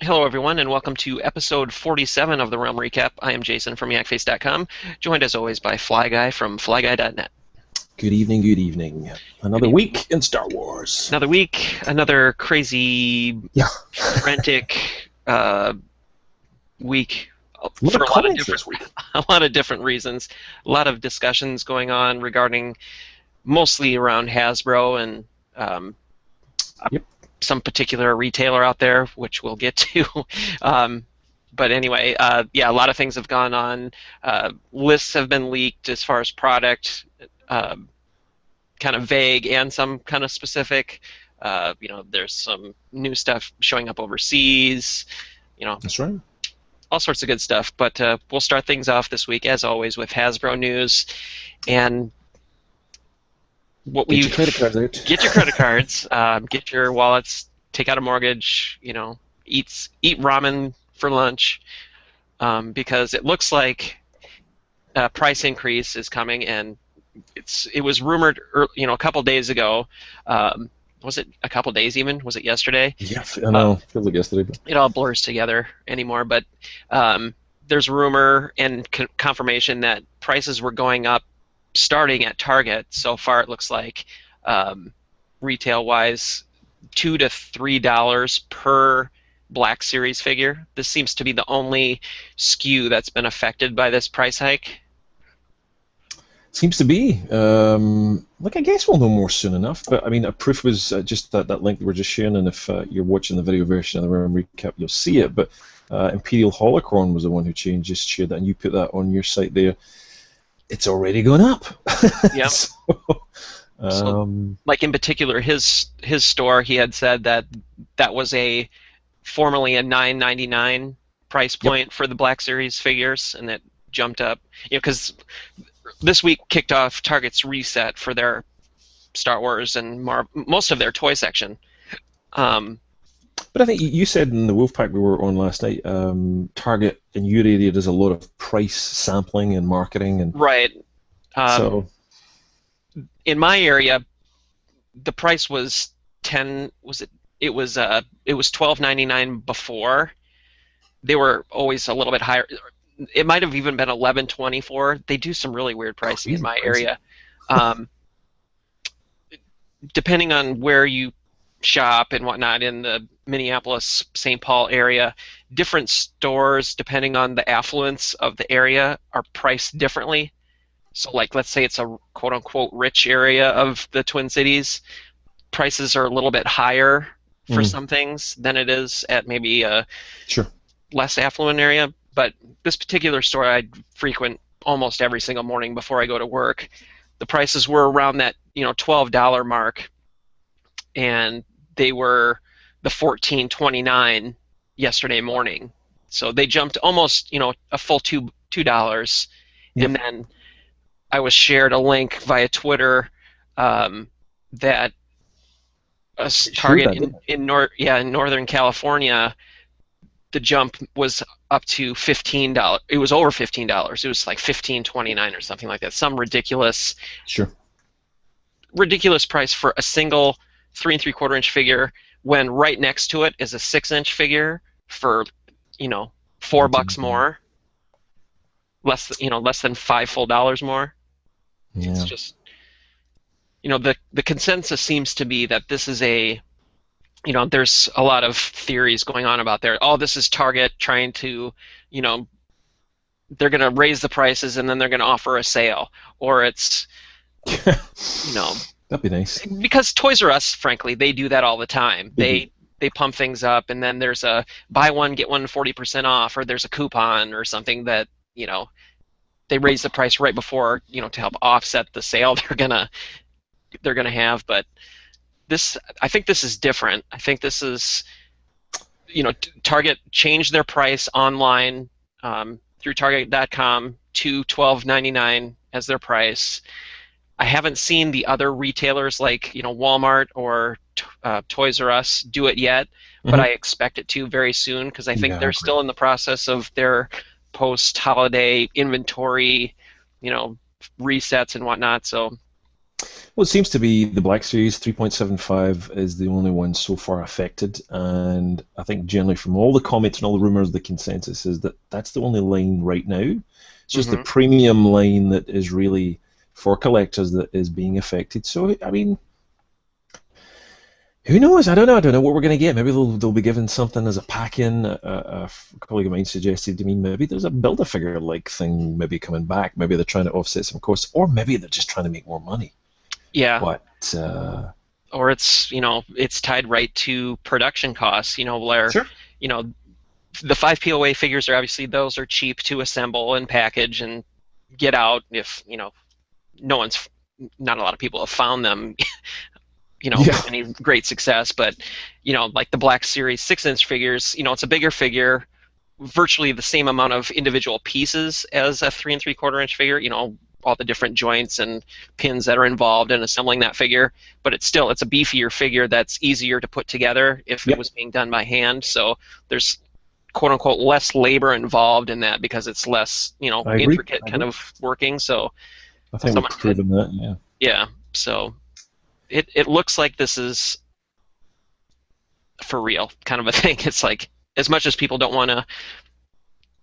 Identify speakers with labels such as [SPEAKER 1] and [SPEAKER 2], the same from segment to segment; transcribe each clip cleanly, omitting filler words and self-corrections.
[SPEAKER 1] Hello, everyone, and welcome to episode 47 of the Realm Recap. I am Jason from Yakface.com, joined as always by Fly Guy from FlyGuy.net.
[SPEAKER 2] Good evening, good evening.
[SPEAKER 1] Good
[SPEAKER 2] Another
[SPEAKER 1] evening.
[SPEAKER 2] week in Star Wars.
[SPEAKER 1] Another week, another crazy,
[SPEAKER 2] Yeah,
[SPEAKER 1] frantic week
[SPEAKER 2] a lot
[SPEAKER 1] for
[SPEAKER 2] of comments this week.
[SPEAKER 1] a lot of different reasons. A lot of discussions going on regarding mostly around Hasbro and
[SPEAKER 2] Yep.
[SPEAKER 1] some particular retailer out there, which we'll get to. But anyway, yeah, a lot of things have gone on. Lists have been leaked as far as product, kind of vague and some kind of specific. There's some new stuff showing up overseas.
[SPEAKER 2] That's right.
[SPEAKER 1] All sorts of good stuff. But we'll start things off this week, as always, with Hasbro news and what
[SPEAKER 2] Get your credit cards out.
[SPEAKER 1] Get your credit cards, get your wallets, take out a mortgage, eat ramen for lunch, because it looks like a price increase is coming, and it was rumored, a couple days ago. Was it a couple days even? Was it yesterday?
[SPEAKER 2] Yeah, I know. Feels like yesterday. But...
[SPEAKER 1] It all blurs together anymore, but there's rumor and confirmation that prices were going up starting at Target. So far it looks like retail-wise $2 to $3 per Black Series figure. This seems to be the only SKU that's been affected by this price hike.
[SPEAKER 2] Seems to be. I guess we'll know more soon enough. But I mean, a proof was just that link that we're just sharing, and if you're watching the video version of the Realm Recap, you'll see it. But Imperial Holocron was the one who just shared that, and you put that on your site there. It's already gone up.
[SPEAKER 1] Yeah. So, like in particular, his store, he had said that was formerly a $9.99 price point for the Black Series figures, and that jumped up. Because this week kicked off Target's reset for their Star Wars and most of their toy section.
[SPEAKER 2] But I think you said in the Wolfpack we were on last night, Target in your area does a lot of price sampling and marketing, and
[SPEAKER 1] right.
[SPEAKER 2] So
[SPEAKER 1] in my area, the price was it was $12.99 before. They were always a little bit higher. It might have even been $11.24. They do some really weird pricing in my area. Depending on where you shop and whatnot in the Minneapolis, St. Paul area, different stores, depending on the affluence of the area, are priced differently. So, like, let's say it's a quote-unquote rich area of the Twin Cities, prices are a little bit higher for some things than it is at maybe a less affluent area. But this particular store I frequent almost every single morning before I go to work, the prices were around that $12 mark, and they were the $14.29 yesterday morning. So they jumped almost a full $2.
[SPEAKER 2] Yep.
[SPEAKER 1] And then I was shared a link via Twitter that a Target in Northern California, the jump was up to $15. It was over $15. It was like $15.29 or something like that. Some ridiculous price for a single 3 3/4-inch figure, when right next to it is a 6-inch figure for $4 more, less than $5 full more.
[SPEAKER 2] Yeah.
[SPEAKER 1] It's just the consensus seems to be that this is there's a lot of theories going on about there. Oh, this is Target trying to, they're going to raise the prices and then they're going to offer a sale, or it's
[SPEAKER 2] that'd be nice.
[SPEAKER 1] Because Toys R Us, frankly, they do that all the time. They pump things up, and then there's a buy one get one 40% off, or there's a coupon or something that they raise the price right before to help offset the sale they're gonna have. But I think this is different. I think this is Target changed their price online through Target.com to $12.99 as their price. I haven't seen the other retailers like Walmart or Toys R Us do it yet, but I expect it to very soon, because I think they're still in the process of their post-holiday inventory, resets and whatnot. So
[SPEAKER 2] Well, it seems to be the Black Series 3.75 is the only one so far affected, and I think generally from all the comments and all the rumors, the consensus is that that's the only line right now. It's just the
[SPEAKER 1] Hmm.
[SPEAKER 2] premium line that is really for collectors that is being affected. So, I mean, who knows? I don't know. I don't know what we're going to get. Maybe they'll be given something as a pack-in. A colleague of mine suggested to me maybe there's a Build-A-Figure like thing maybe coming back. Maybe they're trying to offset some costs, or maybe they're just trying to make more money.
[SPEAKER 1] Yeah,
[SPEAKER 2] But
[SPEAKER 1] or it's tied right to production costs. Where
[SPEAKER 2] sure.
[SPEAKER 1] you know the 5 POA figures are obviously those are cheap to assemble and package and get out if no one's not a lot of people have found them
[SPEAKER 2] Yeah.
[SPEAKER 1] with any great success, but like the Black Series 6-inch figures, it's a bigger figure, virtually the same amount of individual pieces as a 3 3/4 inch figure, all the different joints and pins that are involved in assembling that figure, but it's a beefier figure that's easier to put together if it
[SPEAKER 2] Yep.
[SPEAKER 1] was being done by hand. So there's quote unquote less labor involved in that because it's less
[SPEAKER 2] I agree.
[SPEAKER 1] intricate
[SPEAKER 2] I
[SPEAKER 1] kind
[SPEAKER 2] agree.
[SPEAKER 1] of working. So
[SPEAKER 2] I think we've
[SPEAKER 1] someone had,
[SPEAKER 2] proven that. Yeah.
[SPEAKER 1] yeah, so it looks like this is for real kind of a thing. It's like, as much as people don't want to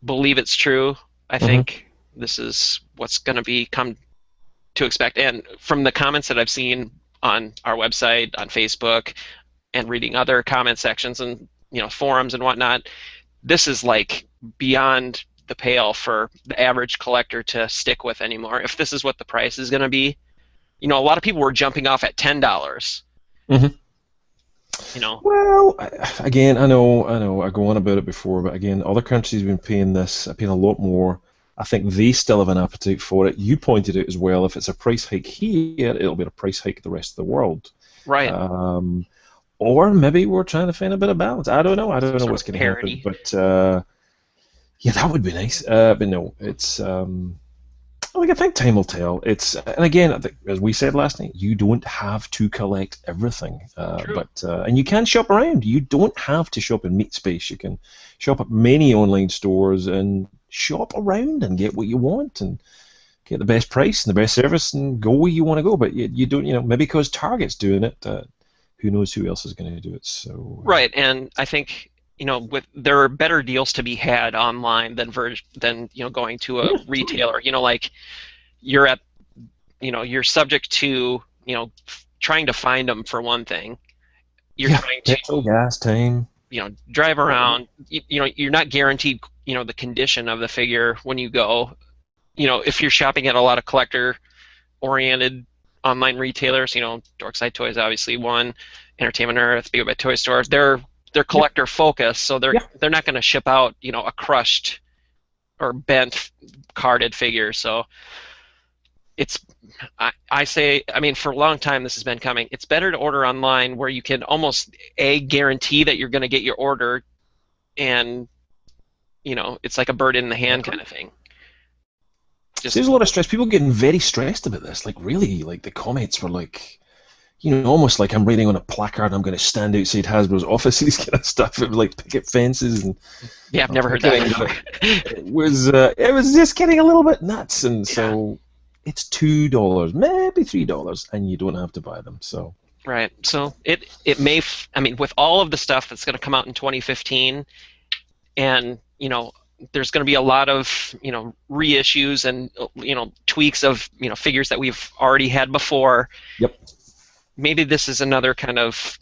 [SPEAKER 1] believe it's true, I
[SPEAKER 2] Hmm.
[SPEAKER 1] think this is what's going to be come to expect. And from the comments that I've seen on our website, on Facebook, and reading other comment sections and forums and whatnot, this is like beyond the pale for the average collector to stick with anymore. If this is what the price is going to be, a lot of people were jumping off at $10.
[SPEAKER 2] Hmm.
[SPEAKER 1] You know,
[SPEAKER 2] Well, again, I know, I go on about it before, but again, other countries have been paying this, paying a lot more. I think they still have an appetite for it. You pointed out as well, if it's a price hike here, it'll be a price hike the rest of the world.
[SPEAKER 1] right?
[SPEAKER 2] Um, or maybe we're trying to find a bit of balance. I don't know. I don't
[SPEAKER 1] Some
[SPEAKER 2] know
[SPEAKER 1] sort
[SPEAKER 2] what's
[SPEAKER 1] of
[SPEAKER 2] going to happen,
[SPEAKER 1] parody.
[SPEAKER 2] but yeah, that would be nice. But no, it's. Like I think time will tell. And again, I think, as we said last night, you don't have to collect everything,
[SPEAKER 1] True.
[SPEAKER 2] and you can shop around. You don't have to shop in Meat Space. You can shop at many online stores and shop around and get what you want and get the best price and the best service and go where you want to go. But you don't, maybe because Target's doing it, who knows who else is going to do it? So
[SPEAKER 1] Right, and I think there are better deals to be had online than going to a
[SPEAKER 2] yeah, totally.
[SPEAKER 1] retailer. Like you're at you're subject to trying to find them for one thing. You're
[SPEAKER 2] Yeah,
[SPEAKER 1] trying to
[SPEAKER 2] petrol, gas, time.
[SPEAKER 1] drive
[SPEAKER 2] Whatnot.
[SPEAKER 1] around. You're not guaranteed the condition of the figure when you go. If you're shopping at a lot of collector oriented online retailers, Dorkside Toys obviously one, Entertainment Earth, Big Bad Toy Store, they're
[SPEAKER 2] Yep.
[SPEAKER 1] collector focused, so they're
[SPEAKER 2] Yeah.
[SPEAKER 1] they're not going to ship out a crushed or bent carded figure. So it's I say, I mean, for a long time this has been coming. It's better to order online where you can almost guarantee that you're going to get your order, and it's like a bird in the hand kind of thing. Just
[SPEAKER 2] Saves a lot of stress. People getting very stressed about this. Like really, like the comments were like, almost like I'm writing on a placard. And I'm going to stand outside Hasbro's office. These kind of stuff. It was like picket fences and
[SPEAKER 1] yeah, I've
[SPEAKER 2] I'm
[SPEAKER 1] never heard that
[SPEAKER 2] kidding, but
[SPEAKER 1] before.
[SPEAKER 2] it was just getting a little bit nuts. And
[SPEAKER 1] Yeah.
[SPEAKER 2] so it's $2, maybe $3, and you don't have to buy them. So
[SPEAKER 1] Right. So it may I mean, with all of the stuff that's going to come out in 2015, and there's going to be a lot of reissues and tweaks of figures that we've already had before.
[SPEAKER 2] yep.
[SPEAKER 1] Maybe this is another kind of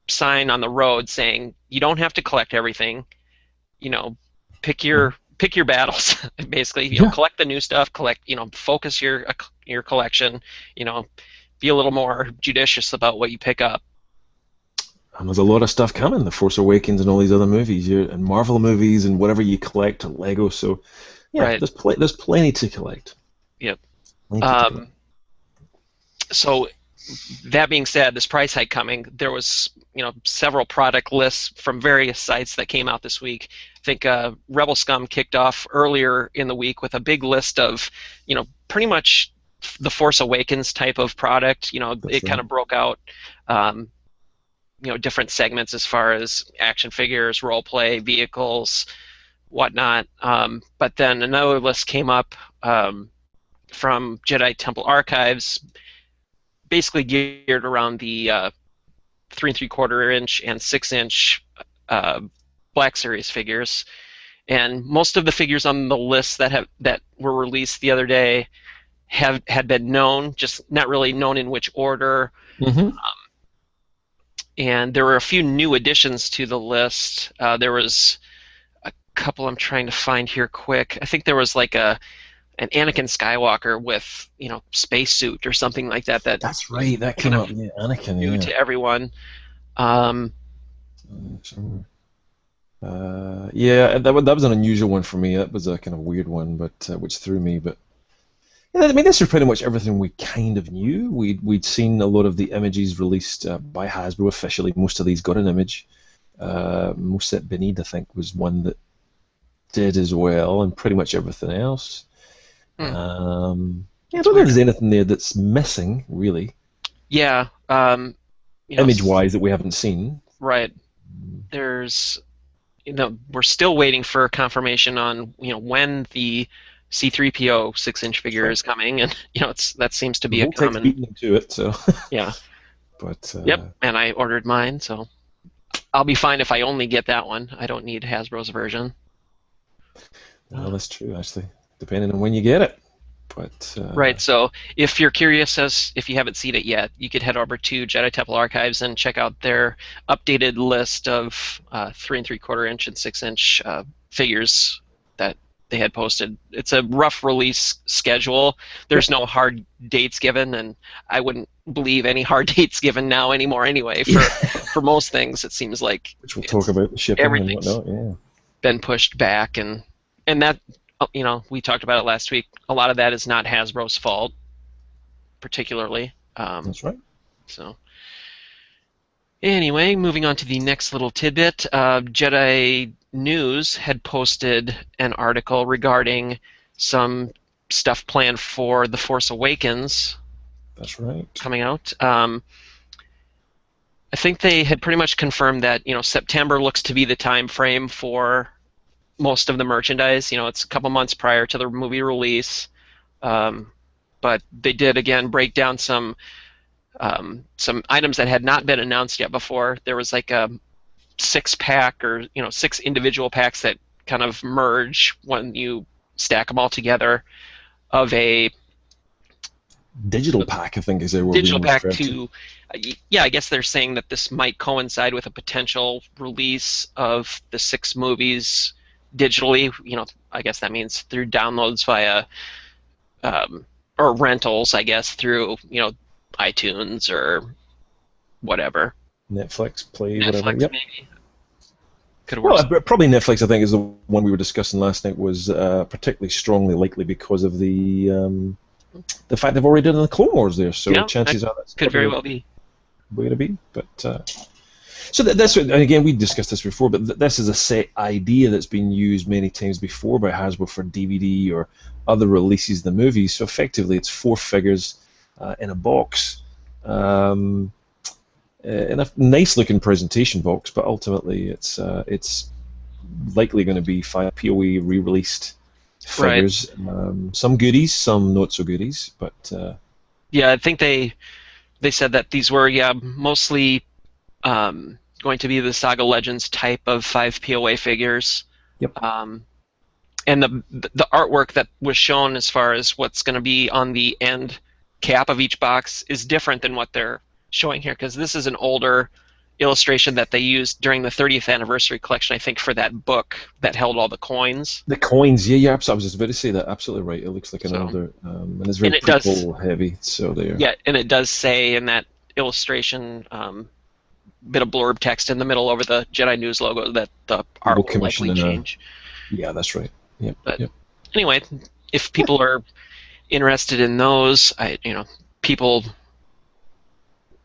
[SPEAKER 1] sign on the road saying you don't have to collect everything. You know,
[SPEAKER 2] Mhm.
[SPEAKER 1] pick your battles. Basically,
[SPEAKER 2] Yeah.
[SPEAKER 1] collect the new stuff. Collect. Focus your collection. You know, be a little more judicious about what you pick up.
[SPEAKER 2] And there's a lot of stuff coming. The Force Awakens and all these other movies, and Marvel movies and whatever you collect, Lego. So yeah,
[SPEAKER 1] Right.
[SPEAKER 2] there's plenty to collect.
[SPEAKER 1] Yep.
[SPEAKER 2] Plenty to collect.
[SPEAKER 1] Um, so that being said, this price hike coming, there was several product lists from various sites that came out this week. I think Rebel Scum kicked off earlier in the week with a big list of pretty much the Force Awakens type of product.
[SPEAKER 2] That's
[SPEAKER 1] It kind
[SPEAKER 2] right.
[SPEAKER 1] of broke out um, different segments as far as action figures, role play, vehicles, whatnot. But then another list came up from Jedi Temple Archives, basically geared around the 3 3/4 inch and 6 inch uh, Black Series figures. And most of the figures on the list that were released the other day had been known, just not really known in which order.
[SPEAKER 2] Mm-hmm.
[SPEAKER 1] And there were a few new additions to the list. There was a couple I'm trying to find here quick. I think there was like an Anakin Skywalker with spacesuit or something like that.
[SPEAKER 2] That's right. That came up. Yeah, Anakin.
[SPEAKER 1] New
[SPEAKER 2] Yeah.
[SPEAKER 1] to everyone. Um,
[SPEAKER 2] Yeah, that was an unusual one for me. That was a kind of weird one, but which threw me. But yeah, I mean, this is pretty much everything we kind of knew. We'd seen a lot of the images released by Hasbro officially. Most of these got an image. Moset Benid, I think, was one that did as well, and pretty much everything else. Yeah, I don't think there's anything there that's missing, really.
[SPEAKER 1] Yeah.
[SPEAKER 2] Image-wise that we haven't seen.
[SPEAKER 1] Right. There's, we're still waiting for confirmation on, when the C-3PO 6-inch figure is coming, and that seems to be a common.
[SPEAKER 2] Beating them to it, so.
[SPEAKER 1] Yeah.
[SPEAKER 2] But.
[SPEAKER 1] Yep, and I ordered mine, so I'll be fine if I only get that one. I don't need Hasbro's version.
[SPEAKER 2] Well, that's true, actually, depending on when you get it. But.
[SPEAKER 1] Right. So if you're curious, if you haven't seen it yet, you could head over to Jedi Temple Archives and check out their updated list of 3 3/4 inch and 6-inch figures that they had posted. It's a rough release schedule. There's no hard dates given, and I wouldn't believe any hard dates given now anymore. Anyway, for most things, it seems like
[SPEAKER 2] which we'll talk about the shipping and whatnot. Yeah.
[SPEAKER 1] Been pushed back, and that. We talked about it last week. A lot of that is not Hasbro's fault, particularly.
[SPEAKER 2] That's right.
[SPEAKER 1] So, anyway, moving on to the next little tidbit. Jedi News had posted an article regarding some stuff planned for The Force Awakens.
[SPEAKER 2] That's right.
[SPEAKER 1] Coming out. I think they had pretty much confirmed that September looks to be the time frame for most of the merchandise. It's a couple months prior to the movie release, but they did again break down some items that had not been announced yet before. There was like a 6-pack or 6 individual packs that kind of merge when you stack them all together of a
[SPEAKER 2] digital pack, I think is a word.
[SPEAKER 1] Digital pack to. Yeah, I guess they're saying that this might coincide with a potential release of the 6 movies digitally. I guess that means through downloads via or rentals, I guess, through iTunes or whatever.
[SPEAKER 2] Netflix, Play,
[SPEAKER 1] Netflix,
[SPEAKER 2] whatever. Yep.
[SPEAKER 1] Maybe. Could work.
[SPEAKER 2] Well, probably Netflix. I think is the one we were discussing last night was particularly strongly likely because of the fact they've already done the Clone Wars there. So chances are that
[SPEAKER 1] could very well be
[SPEAKER 2] way to be, but. So that's what, and again, we discussed this before, but this is a set idea that's been used many times before by Hasbro for DVD or other releases of the movies. So effectively, it's 4 figures in a box, in a nice-looking presentation box, but ultimately it's likely going to be 5 POE re-released figures. Right. Some goodies, some not so goodies, but
[SPEAKER 1] yeah, I think they said that these were mostly. Going to be the Saga Legends type of 5 POA figures.
[SPEAKER 2] Yep.
[SPEAKER 1] And the artwork that was shown as far as what's going to be on the end cap of each box is different than what they're showing here, because this is an older illustration that they used during the 30th anniversary collection, I think, for that book that held all the coins.
[SPEAKER 2] The coins, yeah, I was just about to say that. Absolutely right. It looks like an older, and it's very prequel heavy. So there.
[SPEAKER 1] Yeah, and it does say in that illustration. Bit of blurb text in the middle over the Jedi News logo that the art will likely change.
[SPEAKER 2] Yeah, that's right. Yep.
[SPEAKER 1] But anyway, if people are interested in those, people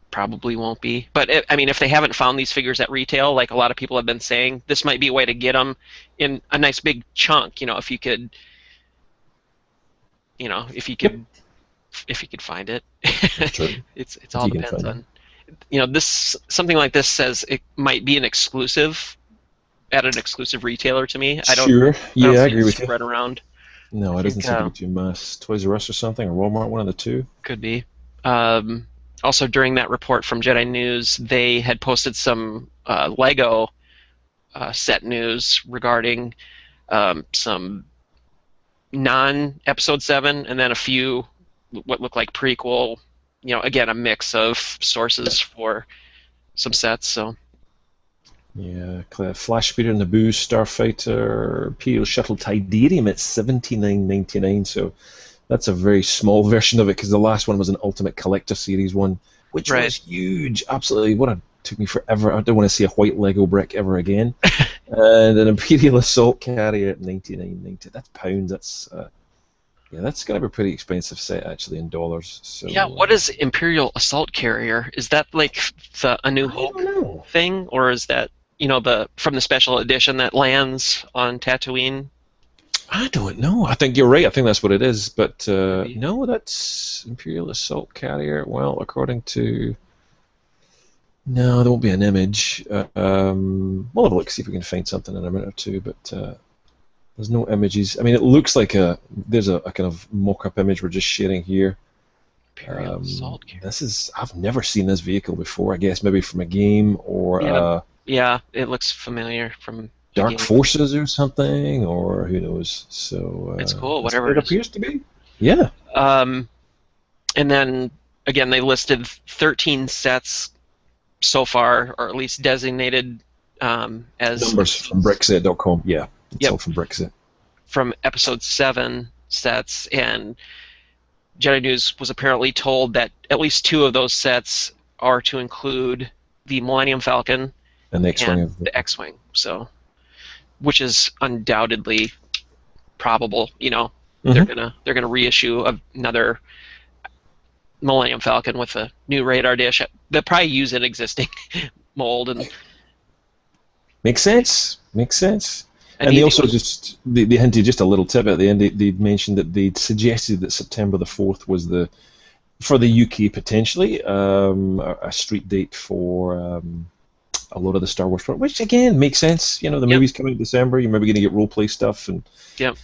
[SPEAKER 1] probably won't be. But if they haven't found these figures at retail, like a lot of people have been saying, this might be a way to get them in a nice big chunk. If you could, if you could find it. It's all depends on. Something like this says it might be an exclusive at an exclusive retailer to me. I agree with you. Spread around.
[SPEAKER 2] No, it doesn't seem to be too mass. Toys R Us or something, or Walmart, one of the two.
[SPEAKER 1] Could be. Also, during that report from Jedi News, they had posted some Lego set news regarding some non-Episode 7, and then a few what look like prequel. Again, a mix of sources for some sets. So
[SPEAKER 2] Yeah, Flash Speeder, Naboo, Starfighter, Imperial Shuttle Tidarium at $79.99. So that's a very small version of it because the last one was an Ultimate Collector Series one, which
[SPEAKER 1] right.
[SPEAKER 2] was huge. Absolutely, took me forever. I don't want to see a white Lego brick ever again. And an Imperial Assault Carrier at $99.90. That's pounds. That's going to be a pretty expensive set actually in dollars. So
[SPEAKER 1] Yeah, what is Imperial Assault Carrier? Is that like the A New
[SPEAKER 2] I
[SPEAKER 1] Hope
[SPEAKER 2] don't know.
[SPEAKER 1] thing, or is that the from the special edition that lands on Tatooine?
[SPEAKER 2] I don't know. I think you're right. I think that's what it is. But
[SPEAKER 1] Maybe.
[SPEAKER 2] no, that's Imperial Assault Carrier. Well, according to no, there won't be an image. We'll have a look, see if we can find something in a minute or two. But there's no images. I mean, it looks like there's a kind of mock-up image we're just sharing here.
[SPEAKER 1] Imperial Assault Carrier.
[SPEAKER 2] I've never seen this vehicle before. I guess maybe from a game or
[SPEAKER 1] Yeah, it looks familiar from
[SPEAKER 2] Dark
[SPEAKER 1] game.
[SPEAKER 2] Forces or something, or who knows. So
[SPEAKER 1] It's cool,
[SPEAKER 2] that's
[SPEAKER 1] whatever
[SPEAKER 2] what
[SPEAKER 1] it
[SPEAKER 2] it
[SPEAKER 1] is.
[SPEAKER 2] appears to be. Yeah.
[SPEAKER 1] And then again, they listed 13 sets so far, or at least designated as
[SPEAKER 2] Numbers from Brexit.com. Yeah, it's
[SPEAKER 1] Yep.
[SPEAKER 2] all from Brexit.
[SPEAKER 1] From Episode 7 sets, and Jedi News was apparently told that at least 2 of those sets are to include the Millennium Falcon
[SPEAKER 2] And the X-wing
[SPEAKER 1] and the X-wing. So, which is undoubtedly probable. They're gonna reissue another Millennium Falcon with a new radar dish. They'll probably use an existing mold and
[SPEAKER 2] Makes sense. Makes sense.
[SPEAKER 1] an
[SPEAKER 2] And they
[SPEAKER 1] easy
[SPEAKER 2] also
[SPEAKER 1] one.
[SPEAKER 2] they hinted just a little tip at the end. They mentioned that they'd suggested that September the 4th was for the UK potentially a street date for a lot of the Star Wars product, which again makes sense. The
[SPEAKER 1] Yep.
[SPEAKER 2] movies come out in December. You're maybe going to get role play stuff and
[SPEAKER 1] Yep.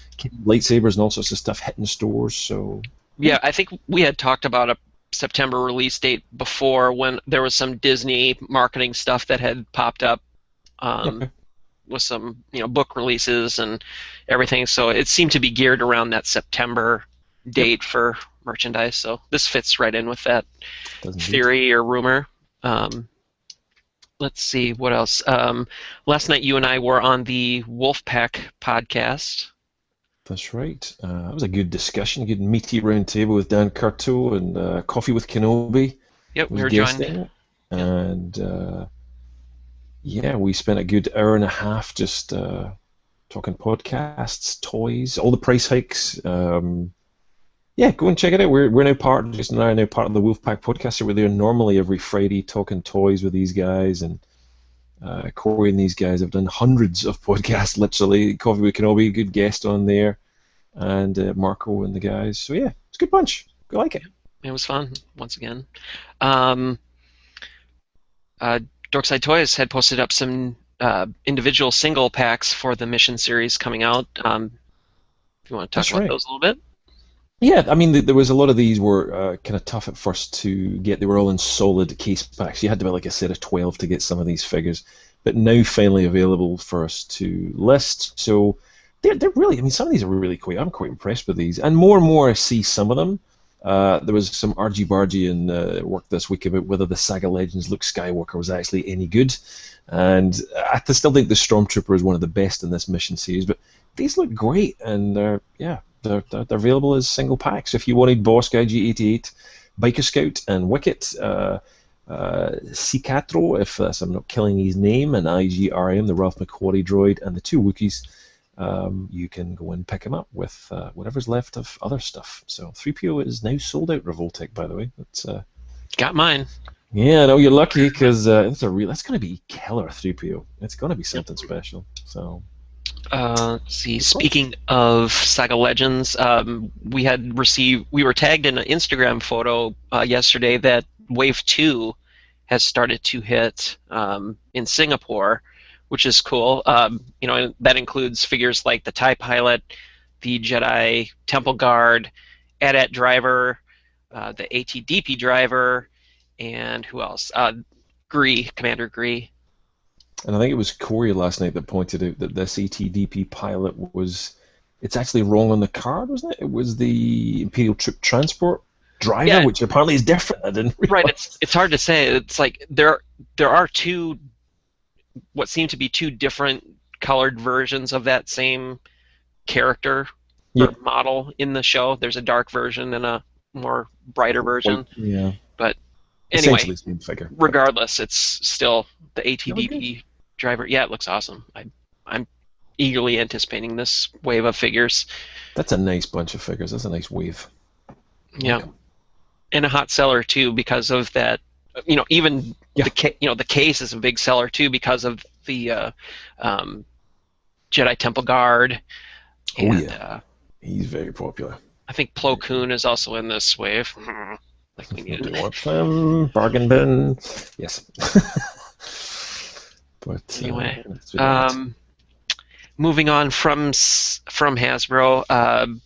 [SPEAKER 2] lightsabers and all sorts of stuff hitting stores. So
[SPEAKER 1] Yeah, I think we had talked about a September release date before when there was some Disney marketing stuff that had popped up
[SPEAKER 2] okay.
[SPEAKER 1] with some book releases and everything. So it seemed to be geared around that September
[SPEAKER 2] Yep.
[SPEAKER 1] date for merchandise. So this fits right in with that
[SPEAKER 2] Does indeed.
[SPEAKER 1] theory or rumor. Let's see what else. Last night you and I were on the Wolfpack podcast.
[SPEAKER 2] That's right. That was a good discussion, a good meaty round table with Dan Curto and Coffee with Kenobi.
[SPEAKER 1] Yep, we
[SPEAKER 2] Was
[SPEAKER 1] were
[SPEAKER 2] guesting
[SPEAKER 1] joined.
[SPEAKER 2] it. And yeah, we spent a good hour and a half just talking podcasts, toys, all the price hikes. Yeah, go and check it out. We're now Jason and I are now part of the Wolfpack podcast. So we're there normally every Friday talking toys with these guys, and Corey and these guys have done hundreds of podcasts, literally. Coffee with Kenobi, good guest on there, and Marco and the guys. So yeah, it's a good bunch. I like it.
[SPEAKER 1] It was fun once again. Dorkside Toys had posted up some individual single packs for the Mission series coming out. If you want to talk
[SPEAKER 2] That's
[SPEAKER 1] about
[SPEAKER 2] right.
[SPEAKER 1] those a little bit.
[SPEAKER 2] Yeah, I mean, there was a lot of these were kind of tough at first to get. They were all in solid case packs. You had to buy like a set of 12 to get some of these figures, but now finally available for us to list. So they're really, I mean, some of these are really quite. I'm quite impressed with these, and more I see some of them. There was some argy-bargy in work this week about whether the Saga Legends Luke Skywalker was actually any good, and I still think the Stormtrooper is one of the best in this mission series. But these look great, and they're available as single packs. If you wanted Boss Guy G88, Biker Scout, and Wicket, Cicatro, if I'm not killing his name, and IGRM, the Ralph McQuarrie droid, and the 2 Wookiees, you can go and pick them up with whatever's left of other stuff. So 3PO is now sold out, Revoltech, by the way. That's,
[SPEAKER 1] Got mine.
[SPEAKER 2] yeah, no, you're lucky, because that's going to be killer 3PO. It's going to be something special. So.
[SPEAKER 1] Let's see. Speaking of Saga Legends, we were tagged in an Instagram photo yesterday that Wave 2 has started to hit in Singapore, which is cool. And that includes figures like the TIE Pilot, the Jedi Temple Guard, AT-AT Driver, the AT-DP Driver, and who else? Commander Gree.
[SPEAKER 2] And I think it was Corey last night that pointed out that this ATDP pilot was, it's actually wrong on the card, wasn't it? It was the Imperial Troop Transport driver,
[SPEAKER 1] Yeah,
[SPEAKER 2] which apparently is different. I didn't
[SPEAKER 1] right.
[SPEAKER 2] realize.
[SPEAKER 1] It's hard to say. It's like there are two what seem to be two different colored versions of that same character or
[SPEAKER 2] Yep.
[SPEAKER 1] model in the show. There's a dark version and a more brighter
[SPEAKER 2] White,
[SPEAKER 1] version.
[SPEAKER 2] yeah.
[SPEAKER 1] But
[SPEAKER 2] Essentially
[SPEAKER 1] anyway,
[SPEAKER 2] the same figure.
[SPEAKER 1] regardless, it's still the
[SPEAKER 2] That was good.
[SPEAKER 1] ATDP driver. Yeah, it looks awesome. I'm eagerly anticipating this wave of figures.
[SPEAKER 2] That's a nice bunch of figures. That's a nice wave.
[SPEAKER 1] Yeah,
[SPEAKER 2] Like 'em.
[SPEAKER 1] and a hot seller too because of that. Even
[SPEAKER 2] Yeah.
[SPEAKER 1] the case is a big seller too because of the Jedi Temple Guard.
[SPEAKER 2] Oh,
[SPEAKER 1] And
[SPEAKER 2] yeah. He's very popular.
[SPEAKER 1] I think Plo Koon is also in this wave. Like we needed.
[SPEAKER 2] We want them. Bargain bin. Yes. But
[SPEAKER 1] Anyway,
[SPEAKER 2] that's what
[SPEAKER 1] moving on from Hasbro,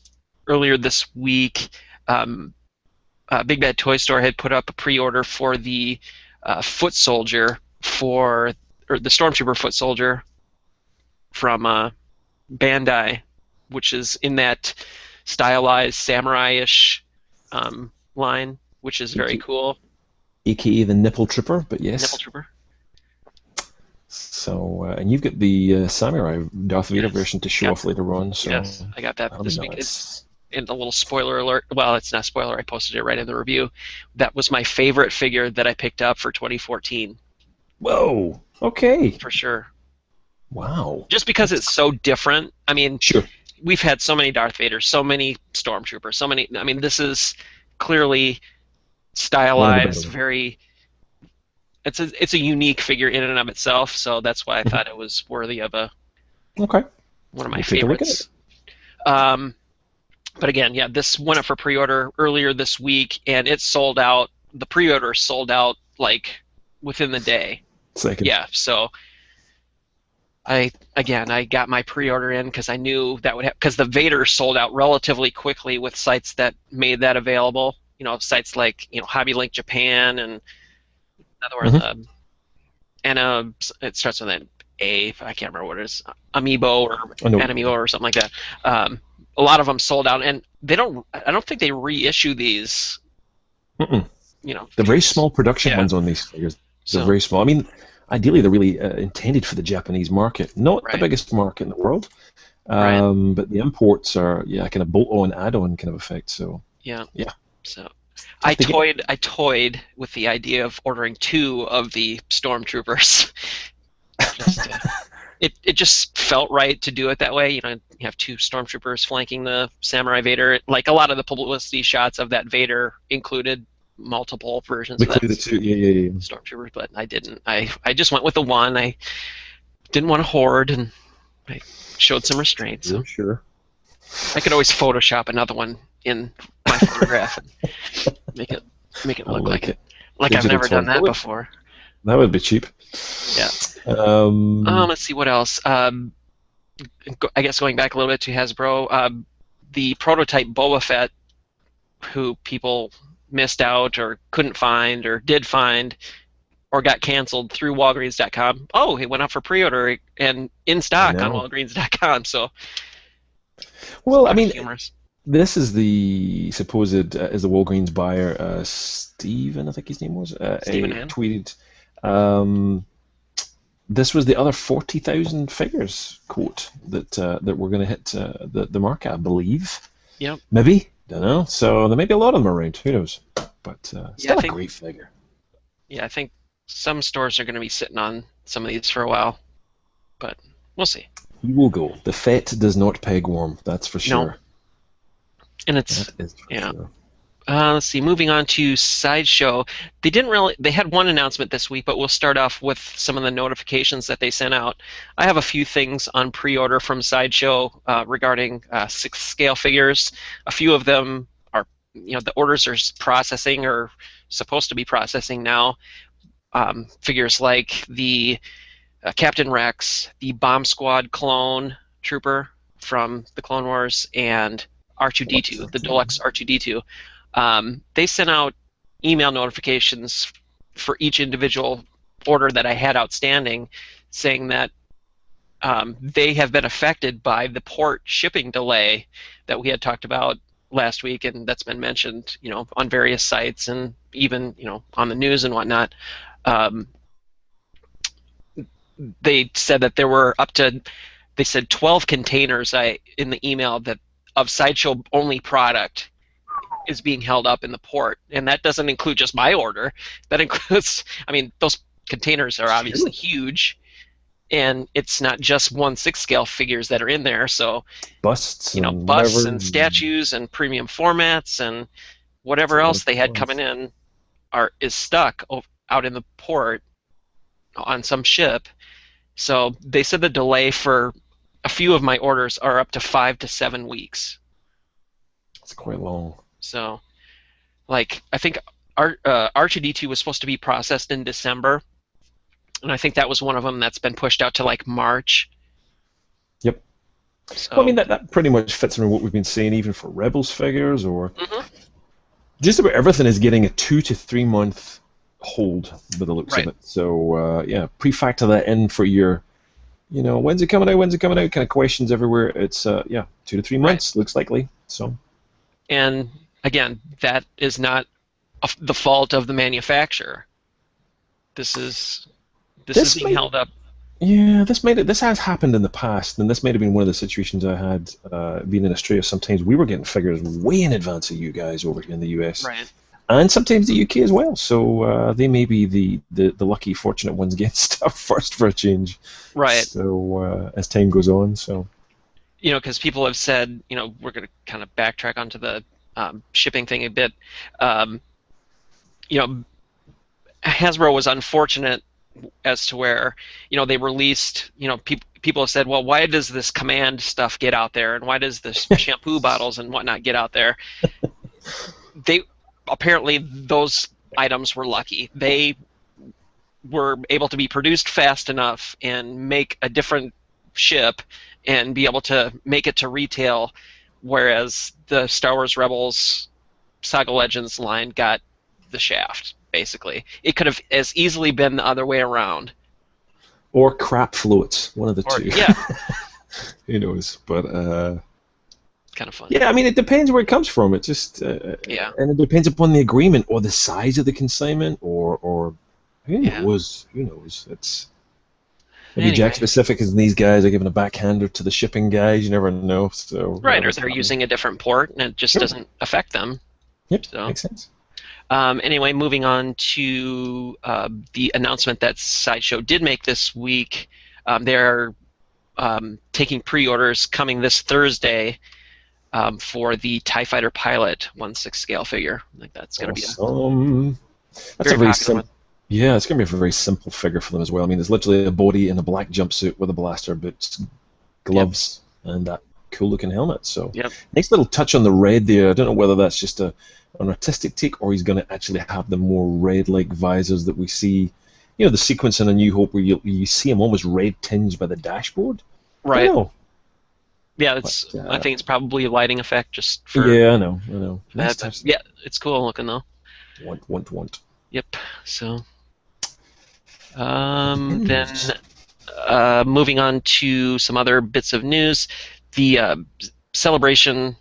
[SPEAKER 1] earlier this week, Big Bad Toy Store had put up a pre-order for the foot soldier or the Stormtrooper foot soldier from Bandai, which is in that stylized samurai-ish line, which is very cool.
[SPEAKER 2] AKA the Nipple Trooper, but yes.
[SPEAKER 1] Nipple Trooper.
[SPEAKER 2] So, and you've got the Samurai Darth Vader version to show off later on. So
[SPEAKER 1] Yes, I got that
[SPEAKER 2] that'll
[SPEAKER 1] this
[SPEAKER 2] be
[SPEAKER 1] week.
[SPEAKER 2] nice.
[SPEAKER 1] And a little spoiler alert. Well, it's not spoiler. I posted it right in the review. That was my favorite figure that I picked up for 2014,
[SPEAKER 2] Whoa. Okay.
[SPEAKER 1] for sure.
[SPEAKER 2] Wow.
[SPEAKER 1] Just because it's so different. I mean,
[SPEAKER 2] Sure.
[SPEAKER 1] we've had so many Darth Vaders, so many Stormtroopers, so many. I mean, this is clearly
[SPEAKER 2] One of the
[SPEAKER 1] stylized,
[SPEAKER 2] better.
[SPEAKER 1] very. It's a unique figure in and of itself. So that's why I thought it was worthy of
[SPEAKER 2] Okay.
[SPEAKER 1] one of my
[SPEAKER 2] We'll take a look at
[SPEAKER 1] favorites. But again, yeah, this went up for pre-order earlier this week, and it sold out. The pre-order sold out like within the day.
[SPEAKER 2] Second.
[SPEAKER 1] Yeah, so I got my pre-order in because I knew that would because the Vader sold out relatively quickly with sites that made that available. Sites like Hobby Link Japan and another one, it starts with an A. I can't remember what it is, Amiibo or
[SPEAKER 2] I know.
[SPEAKER 1] Animo or something like that. A lot of them sold out, and I don't think they reissue these.
[SPEAKER 2] Mm-mm.
[SPEAKER 1] They're
[SPEAKER 2] The very small production ones on these figures. They're very small. I mean, ideally, they're really intended for the Japanese market, not the biggest market in the world. But the imports are kind of bolt-on, add-on kind of effect. So
[SPEAKER 1] yeah. So
[SPEAKER 2] I
[SPEAKER 1] toyed with the idea of ordering 2 of the Stormtroopers. It just felt right to do it that way. You have 2 Stormtroopers flanking the Samurai Vader. Like a lot of the publicity shots of that Vader included multiple versions of that Stormtrooper, but I didn't. I just went with the one. I didn't want to hoard, and I showed some restraint. So
[SPEAKER 2] sure.
[SPEAKER 1] I could always Photoshop another one in my photograph and make it look like it. Like I've never done that before.
[SPEAKER 2] That would be cheap.
[SPEAKER 1] Yeah. Let's see what else. I guess going back a little bit to Hasbro, the prototype Boba Fett, who people missed out or couldn't find or did find or got canceled through Walgreens.com. Oh, it went up for pre-order and in stock on Walgreens.com. So,
[SPEAKER 2] well, I mean,
[SPEAKER 1] humorous.
[SPEAKER 2] This is the supposed is the Walgreens buyer, Steven, I think his name was.
[SPEAKER 1] Stephen
[SPEAKER 2] tweeted. This was the other 40,000 figures quote that we're going to hit the mark, I believe.
[SPEAKER 1] Yep.
[SPEAKER 2] Maybe. Don't know. So there may be a lot of them around. Who knows? But still a great figure.
[SPEAKER 1] Yeah, I think some stores are going to be sitting on some of these for a while, but we'll see.
[SPEAKER 2] He will go. The Fett does not peg warm. That's for sure.
[SPEAKER 1] No. And it's sure. Let's see. Moving on to Sideshow, they had one announcement this week, but we'll start off with some of the notifications that they sent out. I have a few things on pre-order from Sideshow regarding 6-scale figures. A few of them are, the orders are processing or supposed to be processing now. Figures like the Captain Rex, the Bomb Squad clone trooper from the Clone Wars, and R2-D2, the deluxe R2-D2. They sent out email notifications for each individual order that I had outstanding, saying that they have been affected by the port shipping delay that we had talked about last week, and that's been mentioned, on various sites and even, on the news and whatnot. They said that there were they said 12 containers in the email that of Sideshow only product is being held up in the port, and that doesn't include just my order. That includes, those containers are obviously huge, and it's not just 1/6 scale figures that are in there. So
[SPEAKER 2] busts,
[SPEAKER 1] busts and statues and premium formats and whatever else they had coming in is stuck out in the port on some ship. So they said the delay for a few of my orders are up to 5 to 7 weeks.
[SPEAKER 2] It's quite long.
[SPEAKER 1] So, I think R2D2 was supposed to be processed in December, and I think that was one of them that's been pushed out to March.
[SPEAKER 2] Yep. So, well, that pretty much fits in what we've been seeing even for Rebels figures, or just about everything is getting a 2 to 3 month hold by the looks of it. So pre-factor that in for your, when's it coming out kind of questions everywhere. It's 2 to 3 months looks likely. So,
[SPEAKER 1] and again, that is not the fault of the manufacturer. This is being held up.
[SPEAKER 2] Yeah, this has happened in the past, and this might have been one of the situations I had being in Australia. Sometimes we were getting figures way in advance of you guys over here in the US.
[SPEAKER 1] Right.
[SPEAKER 2] And sometimes the UK as well, so they may be the lucky, fortunate ones getting stuff first for a change.
[SPEAKER 1] Right.
[SPEAKER 2] So as time goes on, so.
[SPEAKER 1] Because people have said, we're going to kind of backtrack onto the shipping thing a bit. Hasbro was unfortunate as to where, they released, people have said, well, why does this command stuff get out there, and why does this shampoo bottles and whatnot get out there? Apparently those items were lucky. They were able to be produced fast enough and make a different ship and be able to make it to retail, whereas the Star Wars Rebels Saga Legends line got the shaft, basically. It could have as easily been the other way around.
[SPEAKER 2] Or crap floats, one of the two.
[SPEAKER 1] Yeah.
[SPEAKER 2] Who knows, but...
[SPEAKER 1] kind of fun.
[SPEAKER 2] Yeah, it depends where it comes from. It just and it depends upon the agreement or the size of the consignment, or who knows? Who knows? It's maybe Jack specific, and these guys are giving a backhander to the shipping guys. You never know. So
[SPEAKER 1] or they're using a different port, and it just doesn't affect them.
[SPEAKER 2] Yep,
[SPEAKER 1] so
[SPEAKER 2] makes sense.
[SPEAKER 1] Anyway, moving on to the announcement that Sideshow did make this week. They're taking pre-orders coming this Thursday. For the TIE Fighter Pilot 1/6 scale figure. I think that's going to be
[SPEAKER 2] that's a very simple. Yeah, it's going to be a very simple figure for them as well. There's literally a body in a black jumpsuit with a blaster, boots, gloves, and that cool-looking helmet. So, nice little touch on the red there. I don't know whether that's just an artistic take, or he's going to actually have the more red-like visors that we see. The sequence in A New Hope where you see him almost red tinged by the dashboard.
[SPEAKER 1] Right.
[SPEAKER 2] I don't know.
[SPEAKER 1] Yeah, I think it's probably a lighting effect just for...
[SPEAKER 2] Yeah, I know. Nice
[SPEAKER 1] yeah, it's cool looking, though.
[SPEAKER 2] Want.
[SPEAKER 1] Yep, so... then, moving on to some other bits of news, the Celebration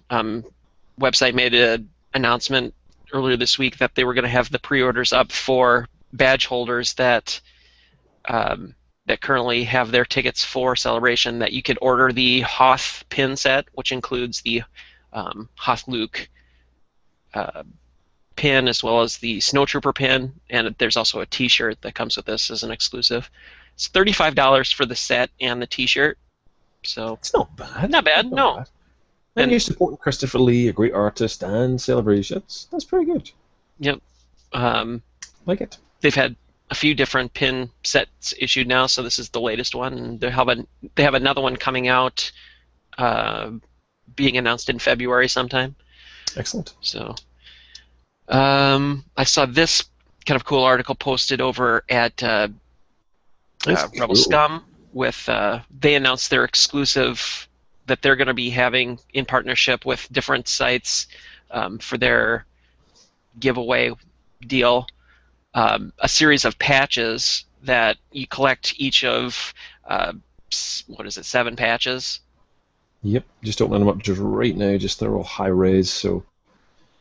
[SPEAKER 1] website made an announcement earlier this week that they were going to have the pre-orders up for badge holders that currently have their tickets for Celebration, that you could order the Hoth pin set, which includes the Hoth Luke pin as well as the Snowtrooper pin, and there's also a T-shirt that comes with this as an exclusive. It's $35 for the set and the T-shirt, so
[SPEAKER 2] it's not bad.
[SPEAKER 1] Not bad, no.
[SPEAKER 2] Bad. And you're supporting Christopher Lee, a great artist, and Celebration. That's pretty good.
[SPEAKER 1] Yep.
[SPEAKER 2] Like it.
[SPEAKER 1] They've had a few different pin sets issued now, so this is the latest one. And they have another one coming out, being announced in February sometime.
[SPEAKER 2] Excellent.
[SPEAKER 1] So, I saw this kind of cool article posted over at Rebel Scum. With they announced their exclusive that they're going to be having in partnership with different sites for their giveaway deal. a series of patches that you collect each of, what is it, 7 patches?
[SPEAKER 2] Yep, just opening them up just right now. Just they're all high res. So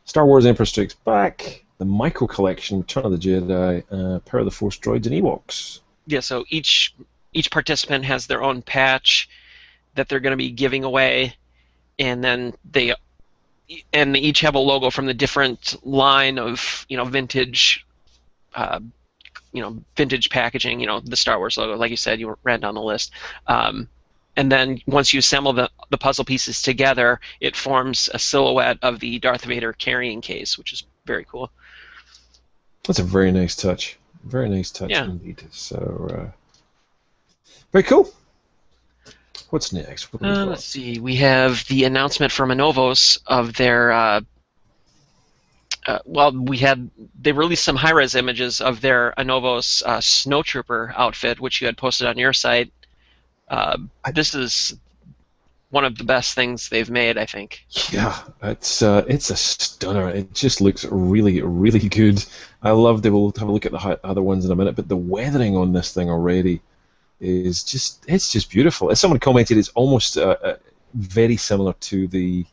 [SPEAKER 2] Star Wars Emperor Strikes Back, the Micro Collection, Return of the Jedi, Power of the Force droids, and Ewoks.
[SPEAKER 1] Yeah, so each participant has their own patch that they're going to be giving away, and then they each have a logo from the different line of vintage, uh, vintage packaging. The Star Wars logo, like you said, you ran down the list. And then once you assemble the puzzle pieces together, it forms a silhouette of the Darth Vader carrying case, which is very cool.
[SPEAKER 2] That's a very nice touch. Very nice touch
[SPEAKER 1] Yeah.
[SPEAKER 2] indeed. So, very cool. What's next? What
[SPEAKER 1] Let's see. We have the announcement from Anovos of their. They released some high-res images of their Anovos Snowtrooper outfit, which you had posted on your site. This is one of the best things they've made, I think.
[SPEAKER 2] Yeah, it's a stunner. It just looks really, really good. I love. They will have a look at the other ones in a minute, but the weathering on this thing already is just beautiful. As someone commented, it's almost very similar to the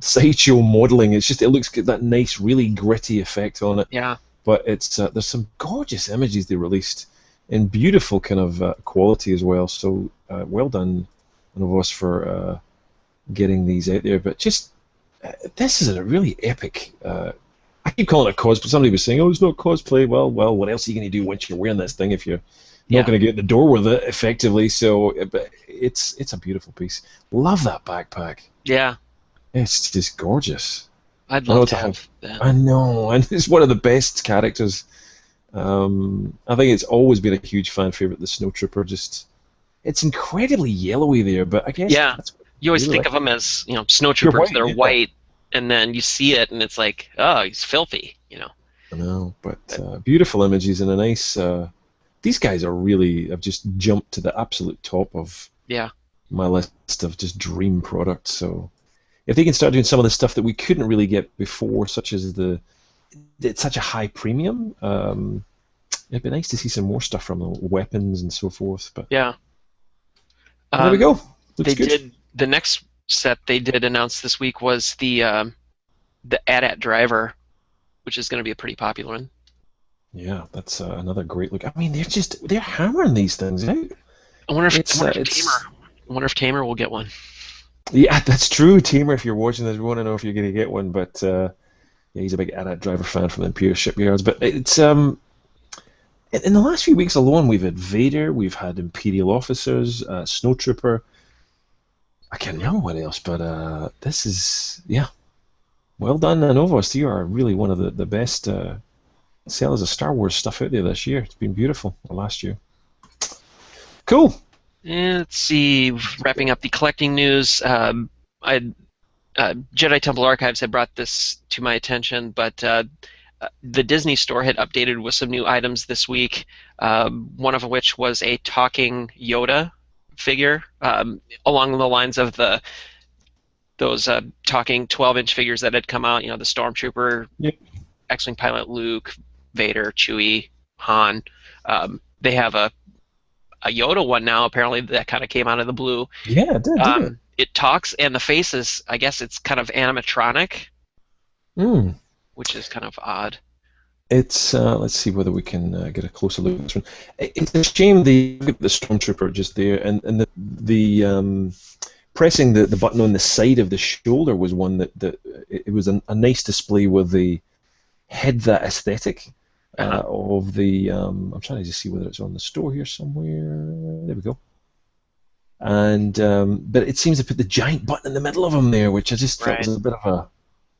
[SPEAKER 2] Sideshow modeling. It looks good, that nice, really gritty effect on it.
[SPEAKER 1] Yeah.
[SPEAKER 2] But it's there's some gorgeous images they released in beautiful kind of quality as well. So well done, Anovos, for getting these out there. But just this is a really epic. I keep calling it cosplay. Somebody was saying, "Oh, it's not cosplay." Well, what else are you going to do once you're wearing this thing if you're not going to get in the door with it effectively? So, but it's a beautiful piece. Love that backpack.
[SPEAKER 1] Yeah.
[SPEAKER 2] It's just gorgeous.
[SPEAKER 1] I'd love to have that.
[SPEAKER 2] I know, and it's one of the best characters. I think it's always been a huge fan favorite. The Snowtrooper, it's incredibly yellowy there, but I guess
[SPEAKER 1] you always think of them as snowtroopers. They're white, and then you see it, and it's like, oh, he's filthy,
[SPEAKER 2] I know, but beautiful images and a nice. These guys have just jumped to the absolute top of my list of just dream products. So if they can start doing some of the stuff that we couldn't really get before, such as it's such a high premium, it'd be nice to see some more stuff from them, weapons and so forth. But
[SPEAKER 1] yeah,
[SPEAKER 2] there we go. Looks good.
[SPEAKER 1] Did the next set they did announce this week was the AT-AT driver, which is going to be a pretty popular one.
[SPEAKER 2] Yeah, that's another great look. I mean, they're hammering these things out.
[SPEAKER 1] I wonder if Tamer will get one.
[SPEAKER 2] Yeah, that's true, Tamer. If you're watching this, we want to know if you're going to get one. But yeah, he's a big AT-AT driver fan from the Imperial shipyards. But it's in the last few weeks alone, we've had Vader, we've had Imperial officers, Snowtrooper. I can't remember what else, but this is well done, Anovos. You are really one of the best sellers of Star Wars stuff out there this year. It's been beautiful last year. Cool.
[SPEAKER 1] Let's see. Wrapping up the collecting news, Jedi Temple Archives had brought this to my attention, but the Disney Store had updated with some new items this week. One of which was a talking Yoda figure, along the lines of those talking 12-inch figures that had come out. The Stormtrooper, X-wing pilot Luke, Vader, Chewie, Han. They have a Yoda one now, apparently, that kind of came out of the blue.
[SPEAKER 2] Yeah, it did, didn't it?
[SPEAKER 1] It talks, and the face is, I guess it's kind of animatronic, which is kind of odd.
[SPEAKER 2] It's let's see whether we can get a closer look at this one. It's a shame the Stormtrooper just there, and the pressing the button on the side of the shoulder was one that it was a nice display with the head that aesthetic of the. I'm trying to just see whether it's on the store here somewhere. There we go. And but it seems to put the giant button in the middle of him there, which I just thought was a bit of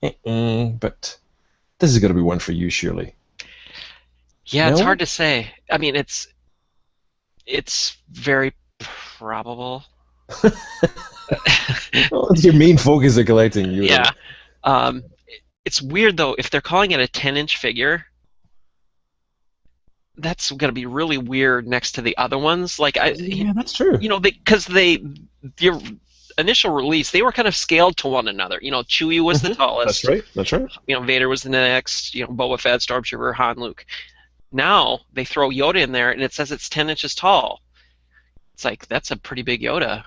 [SPEAKER 2] a. But this is going to be one for you, surely.
[SPEAKER 1] Yeah, it's hard to say. I mean, it's very probable.
[SPEAKER 2] Well, it's your main focus of collecting.
[SPEAKER 1] Yeah. It's weird, though. If they're calling it a 10-inch figure, that's going to be really weird next to the other ones.
[SPEAKER 2] Yeah, that's true.
[SPEAKER 1] Because initial release, they were kind of scaled to one another. Chewie was the
[SPEAKER 2] That's
[SPEAKER 1] tallest.
[SPEAKER 2] right. That's right.
[SPEAKER 1] Vader was the next. Boba Fett, Stormtrooper, Han, Luke. Now they throw Yoda in there, and it says it's 10 inches tall. It's like, that's a pretty big Yoda.